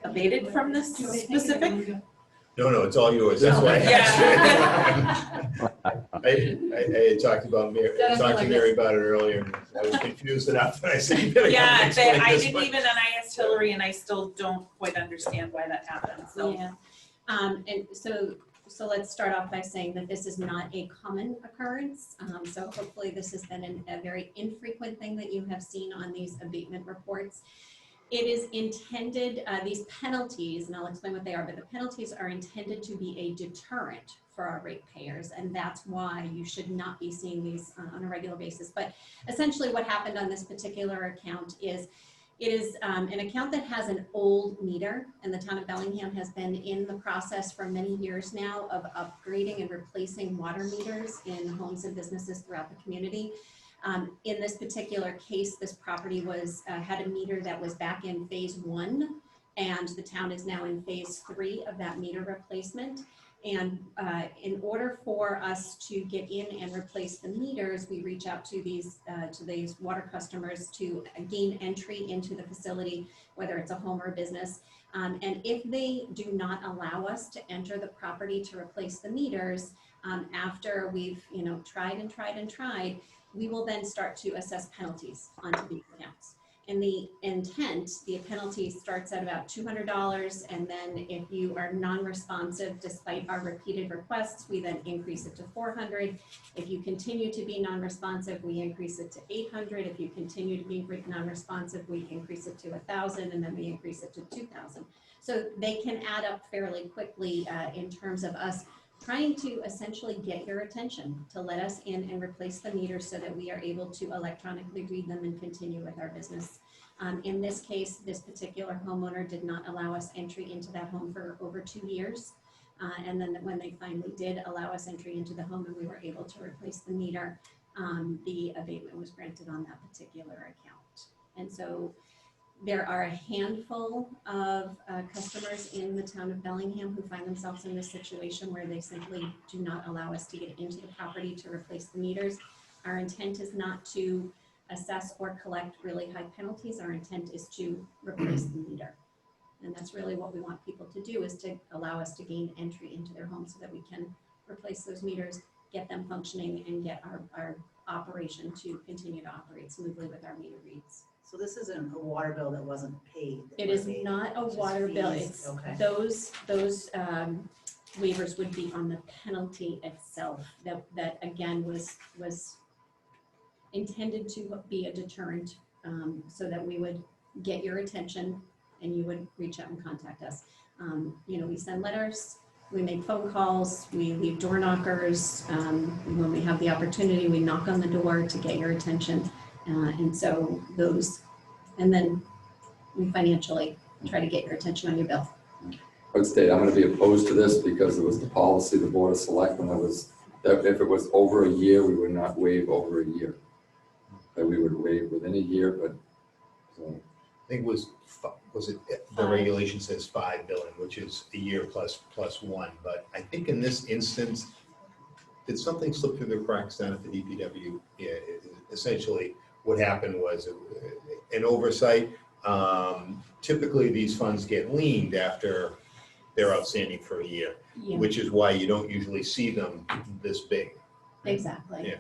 abated from this specific? No, it's all yours, that's why. I had talked to Mary about it earlier, and I was confused enough, and I said, you better come Yeah, and explain I this didn't one. even, and I asked Hillary, and I still don't quite understand why that happened, so. Yeah, and so let's start off by saying that this is not a common occurrence. So hopefully this has been a very infrequent thing that you have seen on these abatement reports. It is intended, these penalties, and I'll explain what they are, but the penalties are intended to be a deterrent for our ratepayers, and that's why you should not be seeing these on a regular basis. But essentially what happened on this particular account is it is an account that has an old meter, and the town of Bellingham has been in the process for many years now of upgrading and replacing water meters in homes and businesses throughout the community. In this particular case, this property had a meter that was back in phase 1, and the town is now in phase 3 of that meter replacement. And in order for us to get in and replace the meters, we reach out to these water customers to gain entry into the facility, whether it's a home or a business. And if they do not allow us to enter the property to replace the meters, after we've tried and tried, we will then start to assess penalties onto these accounts. And intent, the penalty starts at about $200, and then if you are non-responsive despite our repeated requests, we then increase it to $400. If you continue to be non-responsive, we increase it to $800. If you continue to be non-responsive, we increase it to $1,000, and then we increase it to $2,000. So they can add up fairly quickly in terms of us trying to essentially get your attention, to let us in and replace the meters so that we are able to electronically read them and continue with our business. In this case, this particular homeowner did not allow us entry into that home for over 2 years. And then when they finally did allow us entry into the home and we were able to replace the meter, the abatement was granted on that particular account. And so there are a handful of customers in the town of Bellingham who find themselves in this situation where they simply do not allow us to get into the property to replace the meters. Our intent is not to assess or collect really high penalties. Our intent is to replace the meter. And that's really what we want people to do, is to allow us to gain entry into their home so that we can replace those meters, get them functioning, and get our operation to continue to operate smoothly with our meter reads. So this isn't a water bill that wasn't paid? It is not a water bill. fees? It's Okay. those waivers would be on the penalty itself. That again was intended to be a deterrent, so that we would get your attention and you would reach out and contact us. We send letters, we make phone calls, we leave door knockers. When we have the opportunity, we knock on the door to get your attention. And so and then we financially try to get your attention on your bill. I would state I'm going to be opposed to this because it was the policy of the Board of Selectmen that if it was over a year, we would not waive over a year. That we would waive within a year, but so. I think the regulation says 5 billing, which is a year plus 1. But I think in this instance, did something slip through the cracks down at the DPW? Yeah, essentially what happened was an oversight. Typically these funds get leaned after they're outstanding for a year, Yeah. which is why you don't usually see them this big. Exactly. Yeah.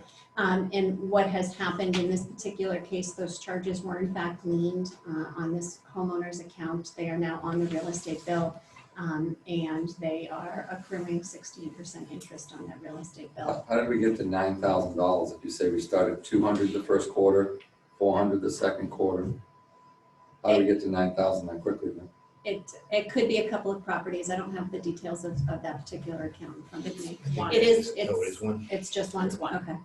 And what has happened in this particular case, those charges were in fact leaned on this homeowner's account. They are now on the real estate bill, and they are accruing 16% interest on that real estate bill. How did we get to $9,000? If you say we started 200 the first quarter, 400 the second quarter, how did we get to 9,000 that quickly then? It could be a couple of properties. I don't have the details of that particular account in front of me. One. It is, No, it is one. it's just one. It's one. Okay.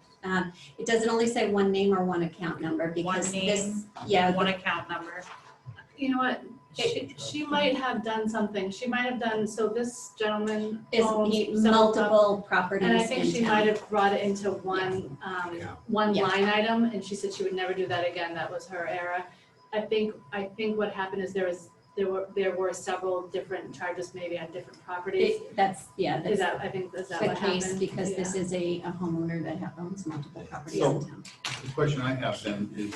It doesn't only say one name or one account number because One name, this, yeah, one account number. You know what, she might have done something, she might have done, so this gentleman is owns several multiple properties and I think in she town. might have brought it into one, Yeah. one Yes. line item, and she said she would never do that again, that was her error. I think what happened is there were several different charges maybe on different properties. That's Is what the case, happened? because this Yeah. is a homeowner that owns multiple properties So- in town. The question I have then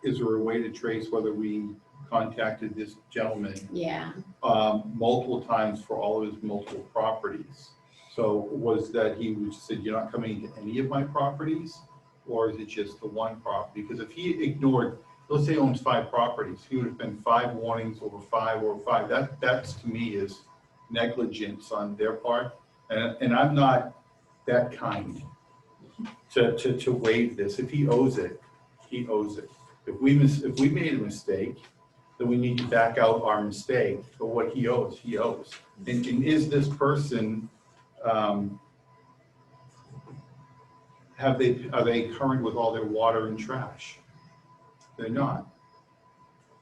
is there a way to trace whether we contacted this gentleman Yeah, multiple times for all of his multiple properties? So was that he said, you're not coming to any of my properties? Or is it just the one property? Because if he ignored, let's say he owns 5 properties, he would have been 5 warnings over 5 over 5. That's to me is negligence on their part. And I'm not that kind to waive this. If he owes it, he owes it. If we made a mistake, then we need to back out our mistake. But what he owes, he owes. And is this person, are they current with all their water and trash? They're not.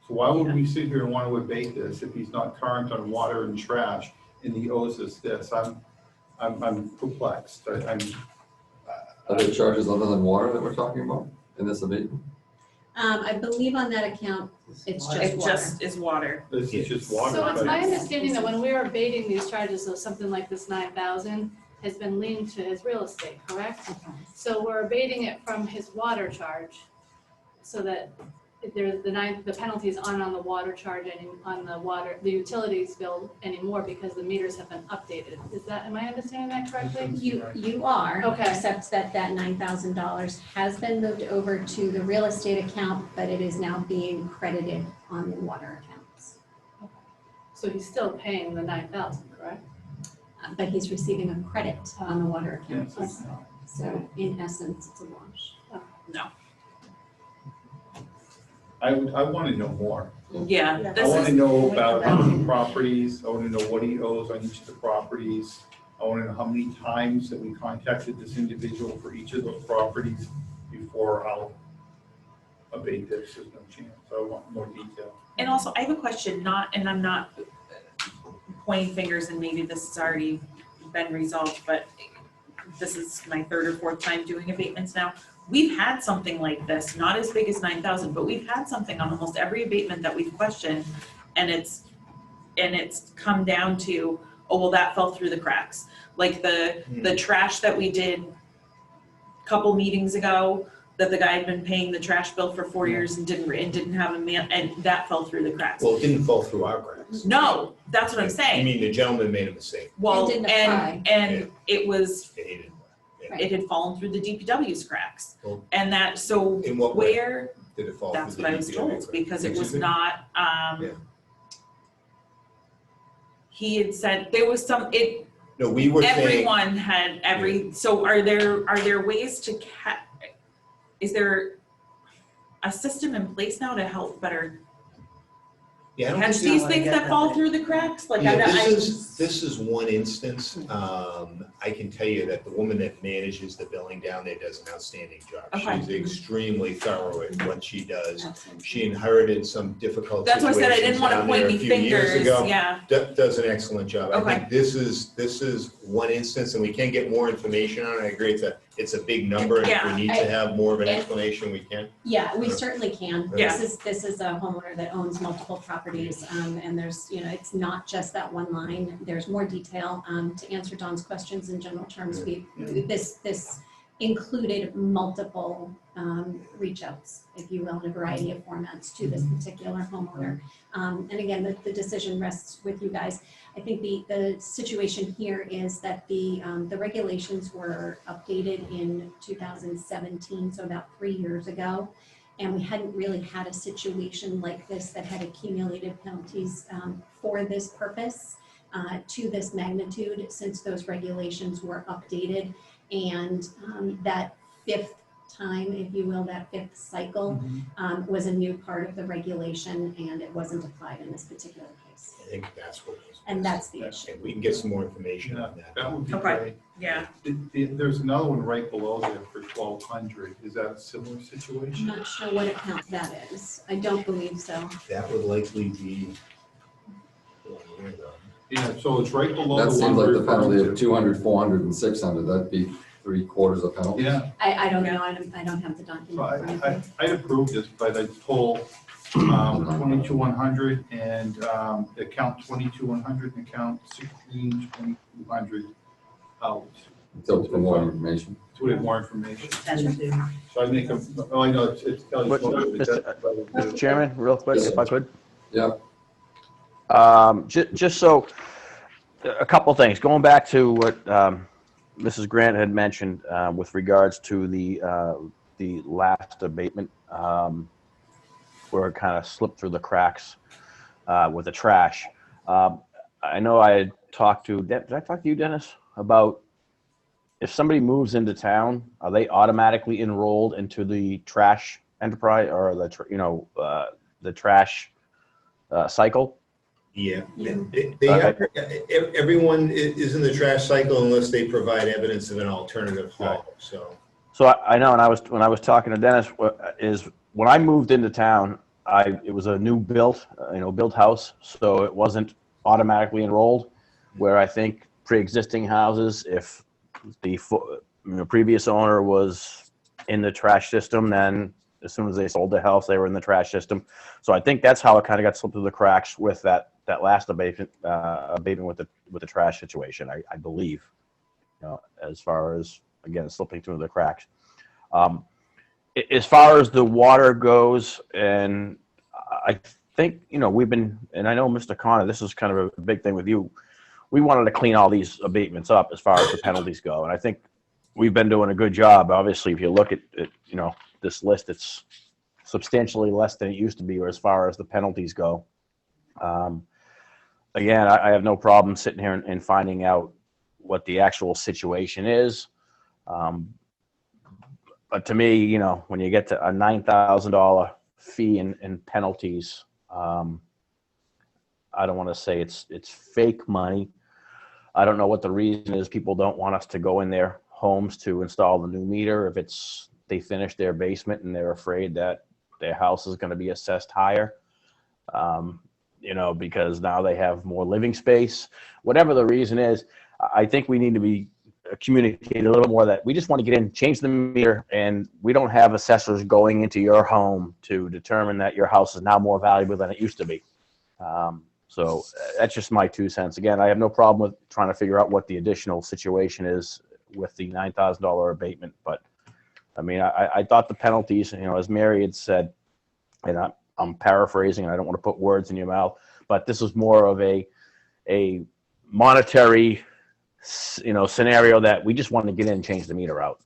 So why would we sit here and want to abate this if he's not current on water and trash and he owes us this? I'm perplexed. Are there charges other than water that we're talking about in this abatement? I believe on that account, it's just It water. just is water. This is just water. So it's but- my understanding that when we are abating these charges, so something like this 9,000 has been linked to his real estate, correct? Okay. So we're abating it from his water charge, so that, there's the penalties aren't on the water charge on the utilities bill anymore because the meters have been updated. Am I understanding that correctly? You are. Okay. Except that $9,000 has been moved over to the real estate account, but it is now being credited on the water accounts. So he's still paying the 9,000, correct? But he's receiving a credit on the water account. Yes. So in essence, it's a wash. I want to know more. Yeah, Yeah. I this want is, to know about how many properties, I want to know what he owes on each of the properties. I want to know how many times that we contacted this individual for each of those properties before I'll abate this, there's no chance. I want more detail. and also I have a question, and I'm not pointing fingers and maybe this has already been resolved, but this is my third or fourth time doing abatements now. We've had something like this, not as big as 9,000, but we've had something on almost every abatement that we've questioned, and it's come down to, oh, well, that fell through the cracks. Like the trash that we did a couple meetings ago, that the guy had been paying the trash bill for 4 years and didn't have a man, and that fell through the cracks. Well, it didn't fall through our cracks. No, that's what I'm You saying. mean the gentleman made a mistake? Well, It didn't apply. and it was, and he didn't. it had fallen through the DPW's cracks. Well, And that, so In what way where, did it fall? that's through what the I was DPW told, cracks? because it was Excuse me? not, Yeah. he had said, there was some, No, we were saying, everyone had so are there ways to is there a system in place now to help better yeah, I don't catch think these wanna things get that that fall way. through the cracks? Like, Yeah, I this is one instance. I can tell you that the woman that manages the billing down there does an outstanding job. Okay. She's extremely thorough at what she does. Absolutely. She inherited some difficult that's what I said, I situations didn't want to down there point a any few years fingers, ago. yeah. Does an excellent job. I Okay. think this is one instance, and we can get more information on it. I agree, it's a big number, and if we Yeah. need to have more of an And- explanation, we can. Yeah, we certainly can. Yeah. This is a homeowner that owns multiple properties, and there's, it's not just that one line. There's more detail. To answer Don's questions in general terms, this included multiple reach outs, if you will, in a variety of formats to this particular homeowner. And again, the decision rests with you guys. I think the situation here is that the regulations were updated in 2017, so about 3 years ago. And we hadn't really had a situation like this that had accumulated penalties for this purpose to this magnitude since those regulations were updated. And that fifth time, if you will, that fifth cycle was a new part of the regulation, and it wasn't applied in this particular case. I think that's what it was. And that's the issue. And we can get some more information on that. That would be Okay. great. Yeah. There's another one right below there for 1,200. Is that a similar I'm situation? not sure what account that is. I don't believe so. That would likely be. Yeah, so it's right below That the seems one like we're the penalty referring of to. 200, 400, and 600, that'd be 3/4 of penalty. Yeah, I don't know. I don't have the so document in front of me. I'd approve this, but I'd pull 22,100 and account 22,100 and account 16,200 out. So for more information. So we have more information. That's due. So I make a, oh, I know, it's Kelly's. What- motion, but Mr. Chairman, real quick, if I could. Yeah, Just so, a couple things, going back to what Mrs. Grant had mentioned with regards to the last abatement, where it kind of slipped through the cracks with the trash. I know I had talked to, did I talk to you, Dennis, about if somebody moves into town, are they automatically enrolled into the trash enterprise or the trash cycle? Yeah, they are, everyone is in the trash cycle unless they provide evidence of an alternative haul, so. So I know, and when I was talking to Dennis, is when I moved into town, it was a new built house, so it wasn't automatically enrolled. Where I think pre-existing houses, if the previous owner was in the trash system, then as soon as they sold the house, they were in the trash system. So I think that's how it kind of got slipped through the cracks with that last abatement with the trash situation. I believe, as far as again slipping through the cracks. as far as the water goes, and I think, we've been, and I know Mr. Connor, this is kind of a big thing with you. We wanted to clean all these abatements up as far as the penalties go. And I think we've been doing a good job. Obviously, if you look at, this list, it's substantially less than it used to be, or as far as the penalties go. Again, I have no problem sitting here and finding out what the actual situation is. But to me, when you get to a $9,000 fee in penalties, I don't want to say it's fake money. I don't know what the reason is. People don't want us to go in their homes to install the new meter. If it's they finish their basement and they're afraid that their house is going to be assessed higher, because now they have more living space. Whatever the reason is, I think we need to be communicate a little more that we just want to get in, change the meter, and we don't have assessors going into your home to determine that your house is now more valuable than it used to be. So that's just my 2 cents. Again, I have no problem with trying to figure out what the additional situation is with the $9,000 abatement. But I mean, I thought the penalties, as Mary had said, and I'm paraphrasing, and I don't want to put words in your mouth, but this is more of a monetary, scenario that we just want to get in and change the meter out.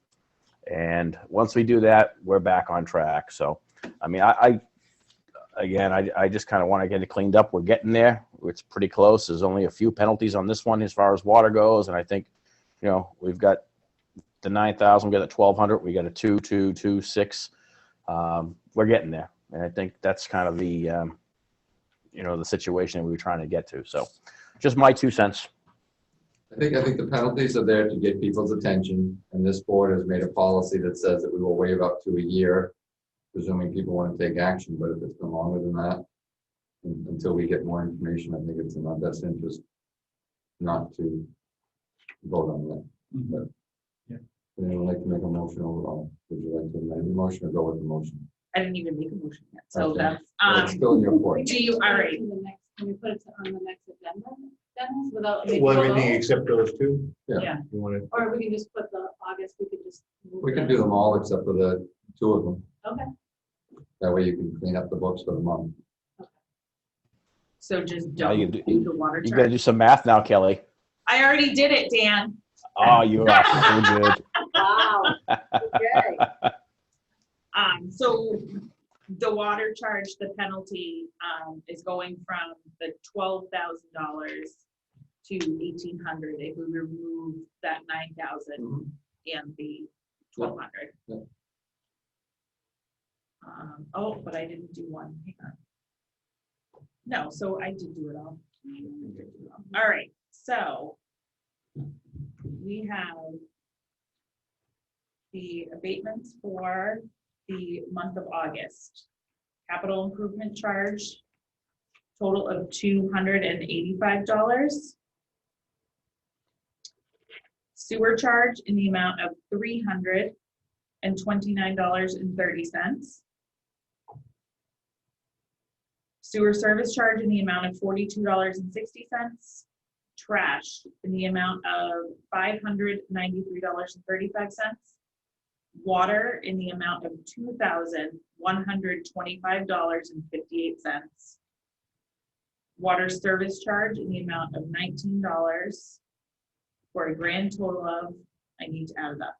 And once we do that, we're back on track. So, I mean, I just kind of want to get it cleaned up. We're getting there. It's pretty close. There's only a few penalties on this one as far as water goes. And I think, we've got the 9,000, we got the 1,200, we got a 2,226. We're getting there. And I think that's kind of the, the situation that we were trying to get to. So just my 2 cents. I think the penalties are there to get people's attention, and this board has made a policy that says that we will waive up to a year, presuming people want to take action. But if it's been longer than that, until we get more information, I think it's in our best interest not to vote on that. But would anyone like to make a motion overall? Would you like to make a motion or go with the motion? I didn't even make a motion yet, so Okay. that's, Well, it's still in your court. do you, all right, Can we put it on the next agenda, Dennis, without? Well, everything except those two? Yeah. You want to? Or we can just put the August, we could just. move We can it. do them all except for the 2 of them. Okay. That way you can clean up the books for the month. so just Now you don't do- do the water You got to charge. do some math now, Kelly. I already did it, Dan. Oh, you are so good. Wow, okay. So the water charge, the penalty, is going from the $12,000 to $1,800 if we remove that 9,000 and the 1,200. Yeah. But I didn't do one. Hang on. No, so I did do it all. All right, so we have the abatements for the month of August. Capital improvement charge, total of $285. Sewer charge in the amount of $329.30. Sewer service charge in the amount of $42.60. Trash in the amount of $593.35. Water in the amount of $2,125.58. Water service charge in the amount of $19 for a grand total of, I need to add it up,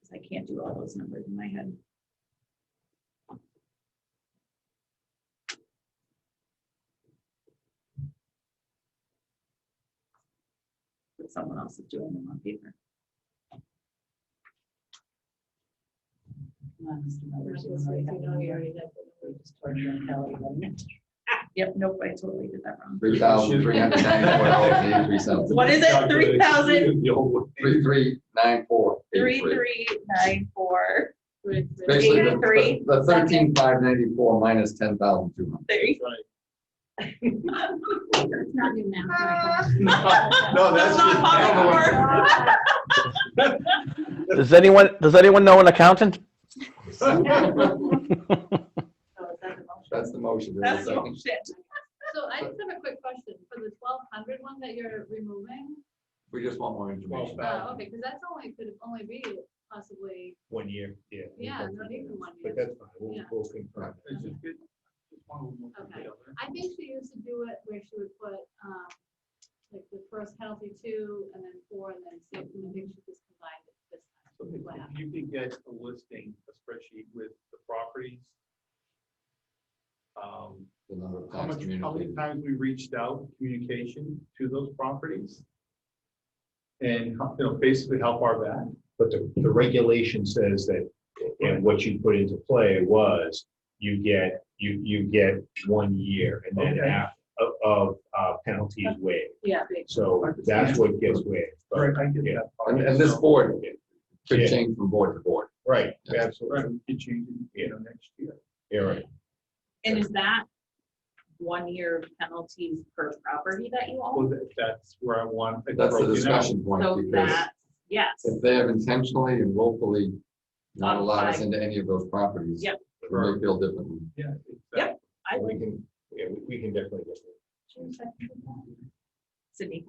because I can't do all those numbers in my head. But someone else is doing them on paper. Yep, nope, I totally did that wrong. $3,394.83. What is it? 3,000? 3394. 3,394. Basically, 83. the 13,594 minus 10,200. There you It's not new math, Michael. No, That's not possible. Does anyone know an accountant? That's the motion. That's the motion. So I just have a quick question, for the 1,200 one that you're removing, We just want more information. Okay, because that's could only be possibly, 1 year, yeah. yeah, not even 1 But year. that's fine, we'll, Yeah. we'll confirm. It's just good. Just one more Okay. detail there. I think she used to do it where she would put, like the first penalty 2 and then 4 and then 6, and I think she just combined it this time. So What if happened? you could get a listing, a spreadsheet with the properties. The number of How times many communicated. times we reached out, communication to those properties? And, basically how far back? But the regulation says that, and what you put into play was, you get 1 year and then Okay. half of penalties waived. Yeah, big. So that's what gets waived. But, Right, I get yeah. that. part. And this board could Yeah. change from board to board. Right, Yes. absolutely. Right, we could change it, next year. Yeah, right. And is that 1 year penalties per property that you Well, own? that's where I want. it That's the broken out. discussion point, So because that, yes, if they have intentionally and willfully not allowed us Outside. into any of those properties, Yep. we may feel differently. Yeah. Yep. I We would. can, yeah, we can definitely get there. Cindy,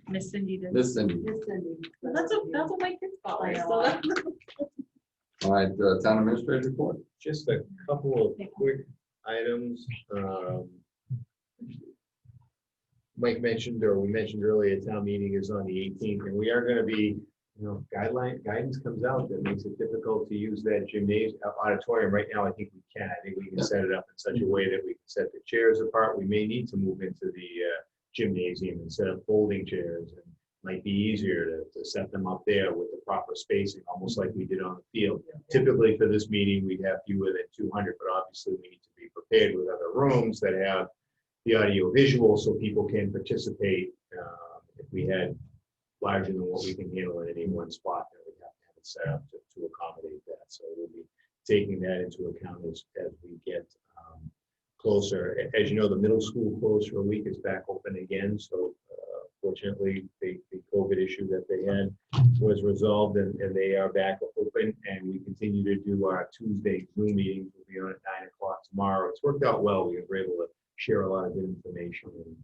Miss Cindy did. This Cindy. That's a white kid's fault, right? So All right, town administrator report. Just a couple of quick items. Mike mentioned, or we mentioned earlier, town meeting is on the 18th, and we are going to be, guidance comes out that makes it difficult to use that gymnasium auditorium. Right now, I think we can. I think we can set it up in such a way that we can set the chairs apart. We may need to move into the gymnasium instead of folding chairs. And might be easier to set them up there with the proper spacing, almost like we did on the field. Typically for this meeting, we'd have fewer than 200, but obviously we need to be prepared with other rooms that have the audio visual so people can participate. If we had larger than what we can handle in any one spot, then we'd have to have it set up to accommodate that. So we'll be taking that into account as we get closer. As you know, the middle school closed for a week, is back open again. So fortunately, the COVID issue that they had was resolved, and they are back open. And we continue to do our Tuesday Zoom meetings. We'll be on at 9 o'clock tomorrow. It's worked out well. We were able to share a lot of good information. And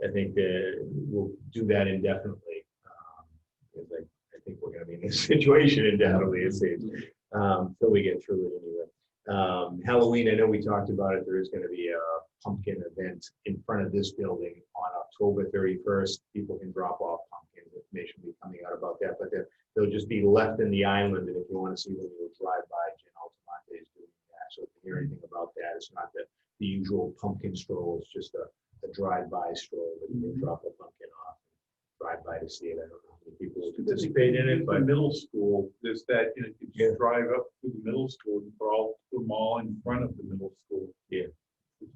I think that we'll do that indefinitely. Because I think we're going to be in this situation indefinitely, it seems, till we get through it anyway. Halloween, I know we talked about it. There is going to be a pumpkin event in front of this building on October 31st. People can drop off pumpkins. Information will be coming out about that, but they'll just be left in the island. And if you want to see them, you'll drive by. Jen Altamante is doing that. So if you hear anything about that, it's not the usual pumpkin stroll. It's just a drive-by stroll that you can drop a pumpkin off, drive by to see it. I don't know how many people will participate in it, but middle school, there's that, you just drive up to the middle school and put them all in front of the middle school. Yeah.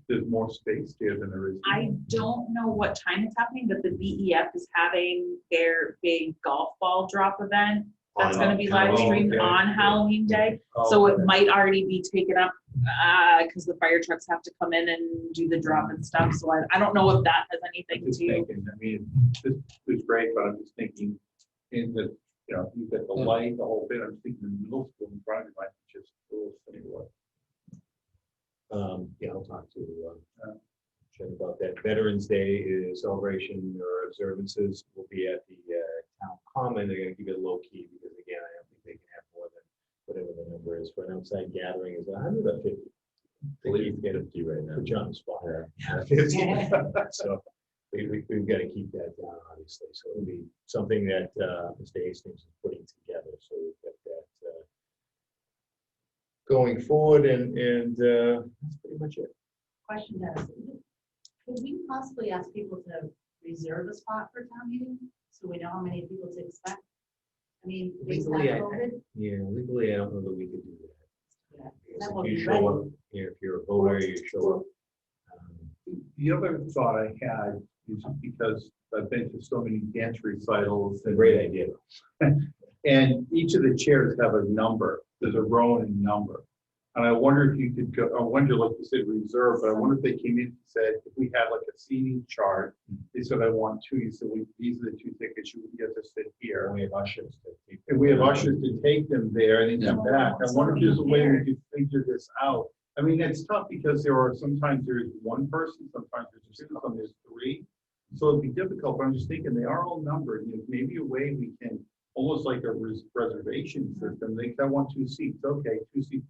There's more space there than there is. I don't know what time it's happening, but the BEF is having their big golf ball drop event. That's gonna be live streamed on Halloween Day. So it might already be taken up, because the fire trucks have to come in and do the drop and stuff. So I don't know if that has I'm anything just to. thinking, I mean, this is great, but I'm just thinking in the, you've got the light, the whole bit. I'm thinking the middle school in front of it might be just a little anyway. yeah, I'll talk to Jen about that. Veterans Day celebration or observances will be at the town common. They're going to keep it low key because, again, I don't think they can have more than whatever the number is for an outside gathering is 150. I believe 50 right now. Put you on the spot. 50. So we've got to keep that down, obviously. So it'll be something that Mr. Hastings is putting together. So we've got that going forward, and that's pretty much it. Question, Dennis. Could we possibly ask people to reserve a spot for town meeting so we know how many people to expect? I mean, based on Legally, COVID? legally, I don't know that we could do that. Yeah. Because That if will you be show ready. up, if you're a voter, you show up. The other thought I had is because I've been to so many dance recitals. It's a great idea. And each of the chairs have a number. There's a Rowan number. And I wonder if you could go, I wonder, like you said, reserve, but I wonder if they came in and said, if we had like a seating chart, they said, I want two, you said, these are the two tickets, you get to sit here. We have ushers to take. And we have ushers to take them there and then come back. I wonder if there's a way we could figure this out. I mean, it's tough because sometimes there's one person, sometimes there's two, sometimes there's three. So so it'd be difficult, but I'm just thinking they are all numbered, maybe a way we can, almost like a reservation system, I want 2 seats, okay, 2 seats.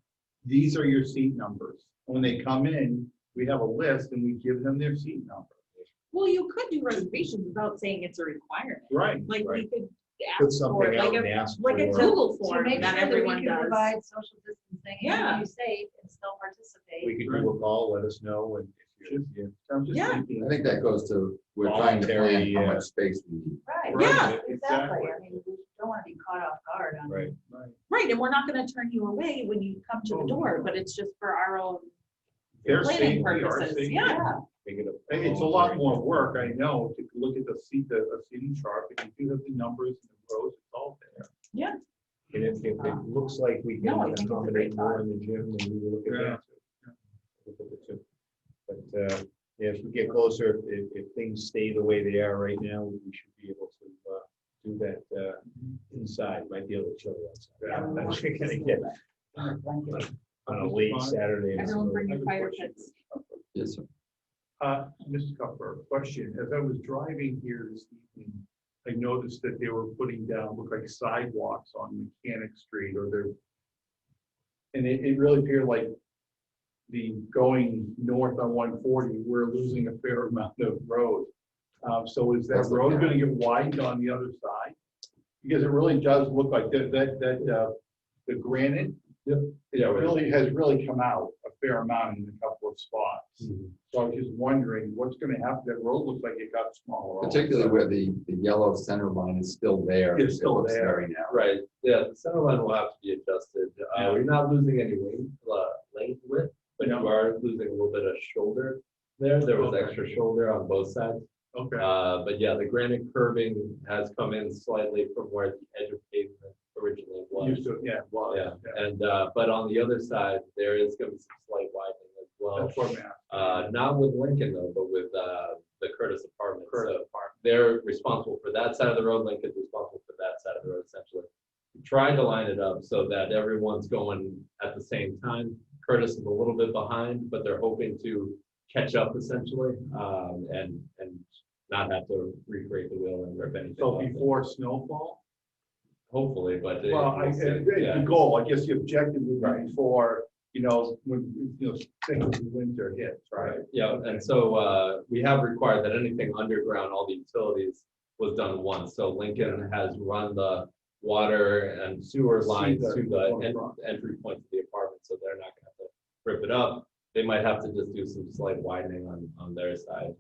These are your seat numbers. When they come in, we have a list and we give them their seat number. Well, you could do reservations without saying it's a requirement. Right, Like right. we could Put ask for something it, out like and a, ask like a for. Google To form make that sure that we everyone can does. provide social distancing Yeah. and be safe and still participate. We could do a call, let us know, and if you're, I'm just Yeah. thinking. I think that goes to, we're trying to plan Voluntary, how much space we need. Right. Yeah. Exactly. I mean, we don't want to be caught off guard on. right. Right, and we're not gonna turn you away when you come to the Oh, door, no. but it's just for our own Their planning safety, our purposes, safety. yeah. Make it It's a lot more work, I know, to look at the seating chart, but you do have the numbers and the rows, it's all there. Yeah. And if it looks like we No, I can think it's a accommodate great more in the gym, then we will look at Yeah. that too. Look at the two. But, yeah, as we get closer, if things stay the way they are right now, we should be able to, do that, inside, might be a little chilly outside. That's what we're gonna get on a late Saturday. Everyone bring your fire pits. Yes, sir. Mr. Cupfer, question, as I was driving here this evening, I noticed that they were putting down, look like sidewalks on Mechanic Street, and it really appeared like the going north on 140, we're losing a fair amount of road. So is that That's road okay. gonna get widened on the other side? Because it really does look like the granite, has really come out a fair amount in a couple of spots. So I was just wondering, what's gonna happen, that road looks like it got smaller. Particularly where the yellow center line is still there. It's still It looks there. very narrow. Right, yeah, the center line will have to be adjusted. You're not losing any length width, but you are losing a little bit of shoulder there. There was Okay. extra shoulder on both sides. Okay, But yeah, the granite curbing has come in slightly from where the edge of pavement originally was. used to, yeah, well, Yeah, and, but on the other side, there is gonna be some slight widening as well. that's what I'm asking. Not with Lincoln though, but with, the Curtis Apartments. Curtis So they're responsible for that side of the road, Lincoln's responsible for that side of the road essentially. We tried to line it up so that everyone's going at the same time. Curtis is a little bit behind, but they're hoping to catch up essentially, and not have to recreate the wheel and rip anything So off. before snowfall? Hopefully, but. Well, yeah. the goal, I guess the objective would Right. be for, when, things of winter hits, right? Yeah, and so we have required that anything underground, all the utilities was done once. So Lincoln has run the water and sewer lines the- to the entry point to the apartment, so they're not gonna have to rip it up. They might have to just do some slight widening on their side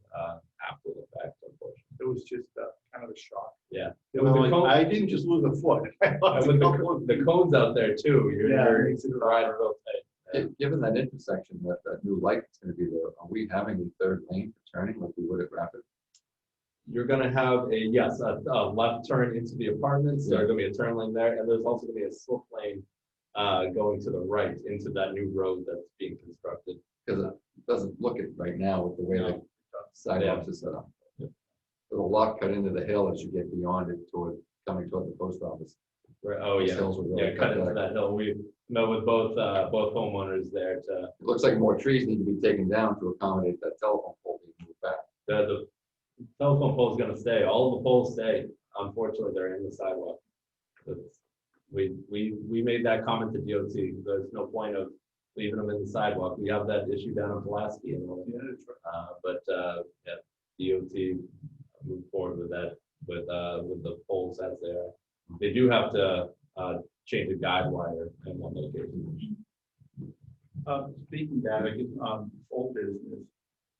after the fact, unfortunately. It was just kind of a shock. Yeah. It was Well, like, I didn't just lose a foot. And with the cones out there too, Yeah, you're it makes it riding real tight. Given that intersection, that new light is gonna be there, are we having a third lane for turning like we would at Rapid? You're gonna have a left turn into the apartments, there's gonna be a turn lane there, and there's also gonna be a slip lane going to the right into that new road that's being constructed. Because it doesn't look it right now with the way the sidewalks are set up. Yeah. There's a lot cut into the hill as you get beyond it coming toward the post office. Right, oh, Those yeah, hills will really yeah, cut into back. that hill, we met with both homeowners there to, It looks like more trees need to be taken down to accommodate that telephone pole being moved back. the telephone pole's gonna stay, all the poles stay, unfortunately, they're in the sidewalk. It's- We made that comment to DOT, there's no point of leaving them in the sidewalk, we have that issue down in Pulaski and all. Yeah, that's right. Yeah, DOT moved forward with that, with the poles as they are. They do have to, change the guide wire in one location. Speaking of that, I guess, old business,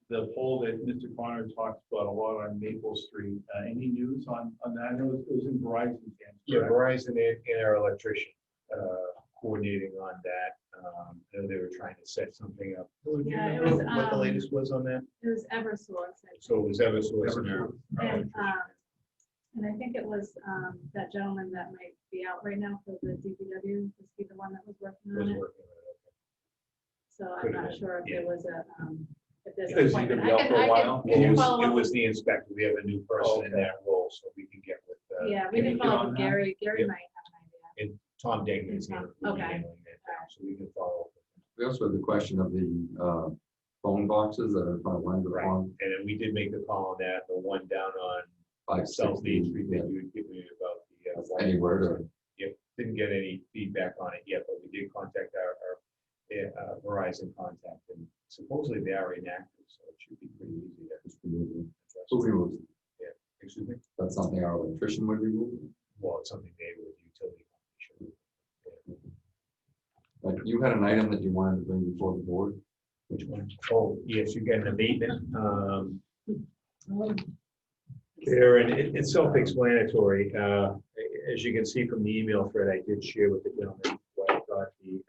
the pole that Mr. Connor talks about a lot on Maple Street, any news on that? I know it was in Verizon's hands. Yeah, correct? Verizon and our electrician, coordinating on that. I know they were trying to set something up. Do you Yeah, it remember was, what the latest was on that? It was Eversource. So it was Eversource and our And I think it was that gentleman that might be out right now for the DPW, was he the one that was working was on it? working on it. So I'm Could've not been, sure if yeah. there was if there's an Is he appointment. gonna be out for a while? Well, it follow was, it up was with- the inspector. We have a new person in that role, so we can get with. Yeah, we can can you follow get up on with that? Gary. Gary Yeah. might have an idea. And Tom Degnan is Tom, handling okay. that now, so we can follow up. We also have the question of the phone boxes that are in front of Wendell Right. Farm. And then we did make the call on that, the one down on South 560, Main Street yeah. that you had given me about the. Any word or? Didn't get any feedback on it yet, but we did contact our Verizon contact, and supposedly they are inactive, so it should be pretty easy to. Who removes? Yeah, excuse me, That's something our electrician would remove. well, it's something they would utility. Like you had an item that you wanted to bring before the board. Which one? Oh, yes, you get an abatement. There, and it's self-explanatory. As you can see from the email thread, I did share with the gentleman what I thought the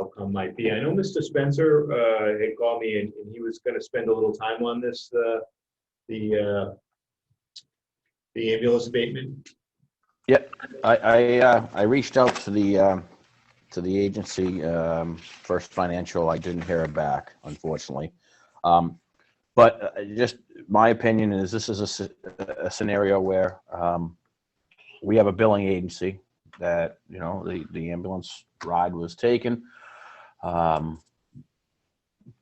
outcome might be. I know Mr. Spencer had called me and he was going to spend a little time on this, the ambulance abatement. I reached out to the agency, First Financial. I didn't hear it back, unfortunately. But just my opinion is this is a scenario where we have a billing agency that, you know, the ambulance ride was taken. The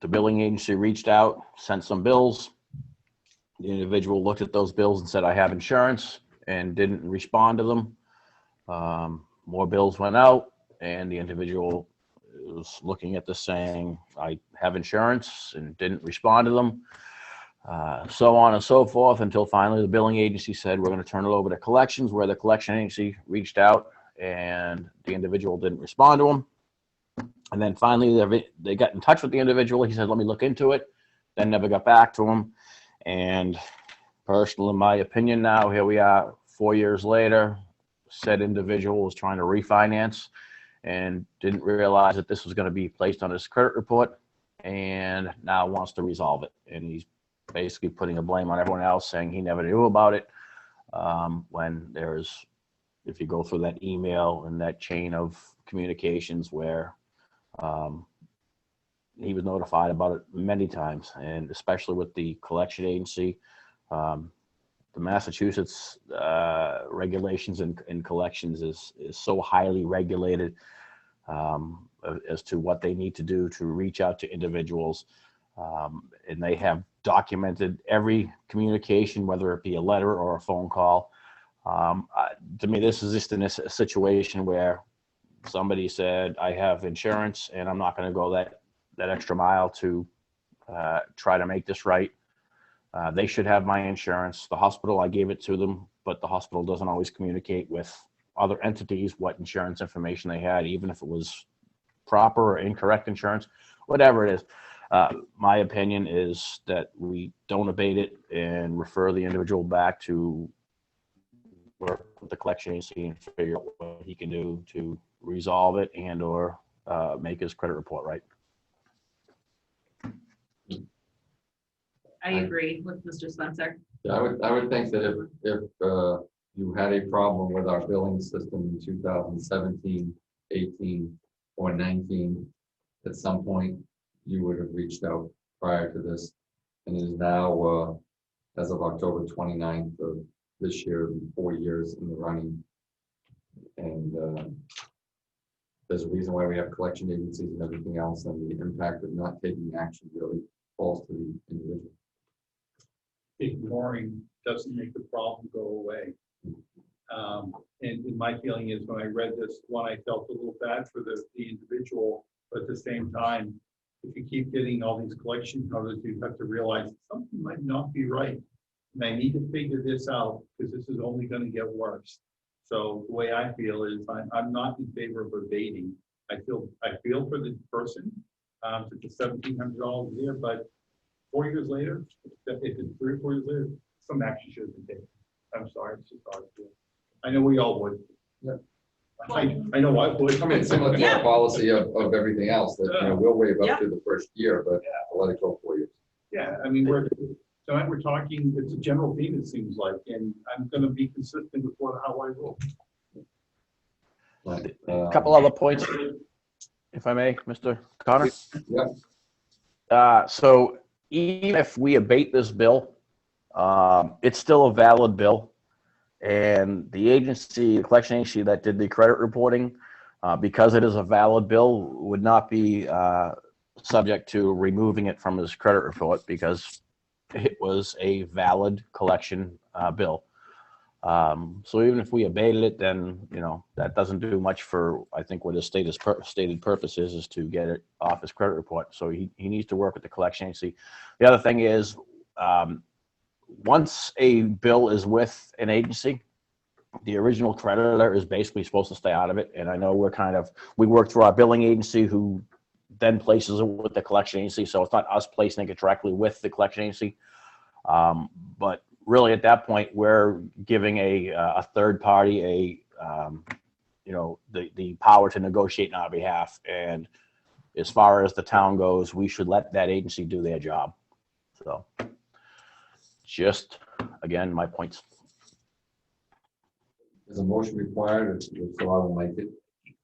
billing agency reached out, sent some bills. The individual looked at those bills and said, I have insurance, and didn't respond to them. More bills went out, and the individual was looking at this saying, I have insurance, and didn't respond to them. So on and so forth, until finally the billing agency said, we're going to turn it over to collections, where the collection agency reached out and the individual didn't respond to them. And then finally they got in touch with the individual. He said, let me look into it. Then never got back to him. And personally, in my opinion now, here we are 4 years later, said individual was trying to refinance and didn't realize that this was going to be placed on his credit report, and now wants to resolve it. And he's basically putting a blame on everyone else, saying he never knew about it. When there's, if you go through that email and that chain of communications where he was notified about it many times, and especially with the collection agency, the Massachusetts regulations in collections is so highly regulated as to what they need to do to reach out to individuals. And they have documented every communication, whether it be a letter or a phone call. To me, this is just in a situation where somebody said, I have insurance and I'm not going to go that extra mile to try to make this right. They should have my insurance. The hospital, I gave it to them, but the hospital doesn't always communicate with other entities what insurance information they had, even if it was proper or incorrect insurance, whatever it is. My opinion is that we don't abate it and refer the individual back to work with the collection agency and figure out what he can do to resolve it and or make his credit report right. I agree with Mr. Spencer. Yeah, I would think that if you had a problem with our billing system in 2017, 18, or 19, at some point you would have reached out prior to this. And it is now, as of October 29th of this year, 4 years in the running. And there's a reason why we have collection agencies and everything else, and the impact of not taking action really falls to the individual. Ignoring doesn't make the problem go away. And my feeling is when I read this one, I felt a little bad for the individual, but at the same time, if you keep getting all these collection notices, you have to realize something might not be right. And I need to figure this out because this is only going to get worse. So the way I feel is I'm not in favor of abating. I feel for the person, it's $1,700 a year, but 4 years later, if it's 3 or 4 years later, some action should have been taken. I'm sorry, it's just hard to do. I know we all would. Yeah. I know I would. I mean, similar to our policy of everything else, that, you know, we'll waive Yeah. up to the first year, but let it go 4 years. Yeah, I mean, tonight we're talking, it's a general theme, it seems like, and I'm gonna be consistent with how I roll. Right. A couple other points, if I may, Mr. Connor. Yep. So even if we abate this bill, it's still a valid bill. And the agency, the collection agency that did the credit reporting, because it is a valid bill, would not be subject to removing it from his credit report because it was a valid collection bill. So even if we abated it, then, you know, that doesn't do much for, I think, what his stated purpose is to get it off his credit report. So he needs to work with the collection agency. The other thing is, once a bill is with an agency, the original creditor is basically supposed to stay out of it. And I know we work through our billing agency who then places it with the collection agency. So it's not us placing it directly with the collection agency. But really at that point, we're giving a third party the power to negotiate on our behalf. And as far as the town goes, we should let that agency do their job. So just, again, my points. Is a motion required, so I will make it.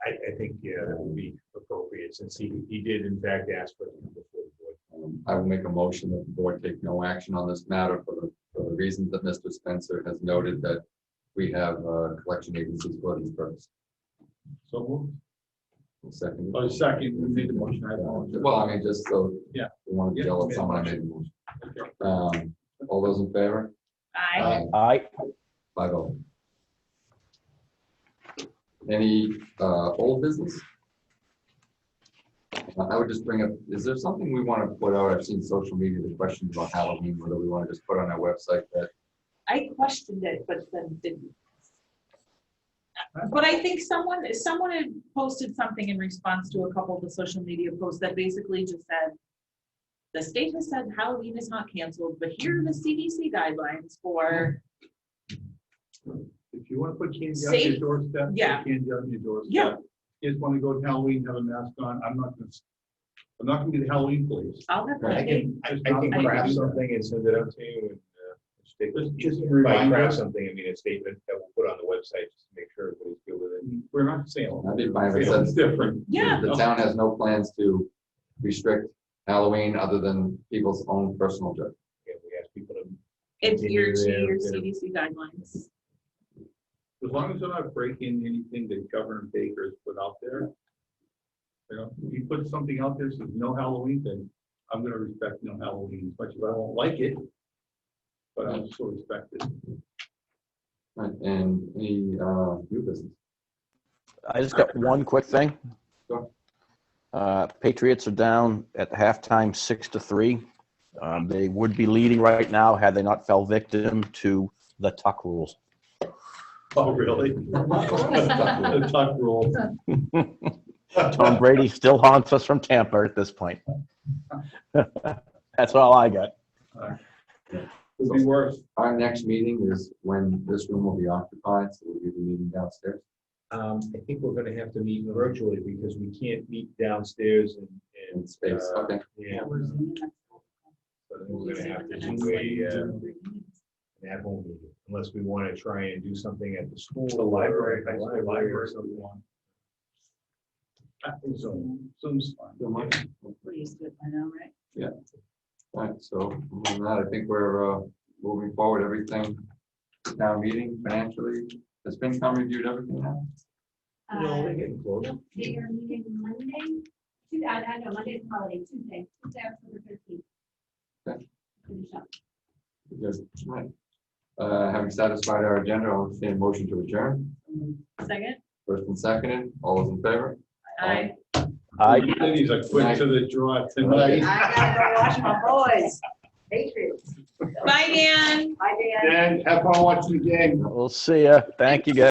I think, yeah, that would be appropriate since he did in fact ask for it before the board. I will make a motion that the board take no action on this matter for the reasons that Mr. Spencer has noted, that we have collection agencies for this purpose. So moved. Second. Oh, second, you made the motion. I apologize. Well, I mean, just so. Yeah. We want to tell someone I made the motion. All those in favor? Aye. Aye. 5-0. Any old business? I would just bring up, is there something we want to put out? I've seen social media, the questions about Halloween, whether we want to just put on our website that. I questioned it, but then didn't. But I think someone had posted something in response to a couple of the social media posts that basically just said, the state has said Halloween is not canceled, but here are the CDC guidelines for. If you want to put candy on your doorstep, Yeah. put candy on your doorstep. Yeah. You just want to go to Halloween, have a mask on. I'm not gonna be the Halloween police. I'll have I candy. can craft something and send it out to you and stick with Just a If I reminder. craft something, I mean, a statement that we'll put on the website just to make sure everybody's good with it. We're not saying. That'd be fine if it says- It's different. Yeah. The town has no plans to restrict Halloween other than people's own personal judgment. Yeah, we ask people to. Adhere to continue your their- CDC guidelines. As long as they're not breaking anything that Governor Baker's put out there. You know, if you put something out there that says no Halloween, then I'm gonna respect no Halloween, as much as I won't like it. But I'll still respect it. Right, and any new business? I just got one quick thing. Sure. Patriots are down at halftime 6-3. They would be leading right now had they not fell victim to the tuck rules. Oh, really? The tuck rule. Tom Brady still haunts us from Tampa at this point. That's all I got. Could be worse. Our next meeting is when this room will be occupied, so we'll be meeting downstairs. I think we're gonna have to meet virtually because we can't meet downstairs In space, okay. Yeah. So then we're gonna have to do an at-home meeting, unless we want to try and do something at the school. The library, high school library or or something. Zoom's fine. Don't mind. We're used to it by now, right? Right, so other than that, I think we're moving forward, everything, town meeting financially, has FinCom reviewed everything now? No, they're getting close. They are meeting Monday, I know, Monday's holiday, Tuesday, October 13th. Okay. Finish up. Good, right. Having satisfied our agenda, I'll entertain a motion to adjourn. Second? First and seconded, all those in favor? Aye. He's a quick to the draw tonight. I gotta go watch my boys. Patriots. Bye, Dan. Bye, Dan. Dan, have fun watching the game. We'll see ya. Thank you, guys.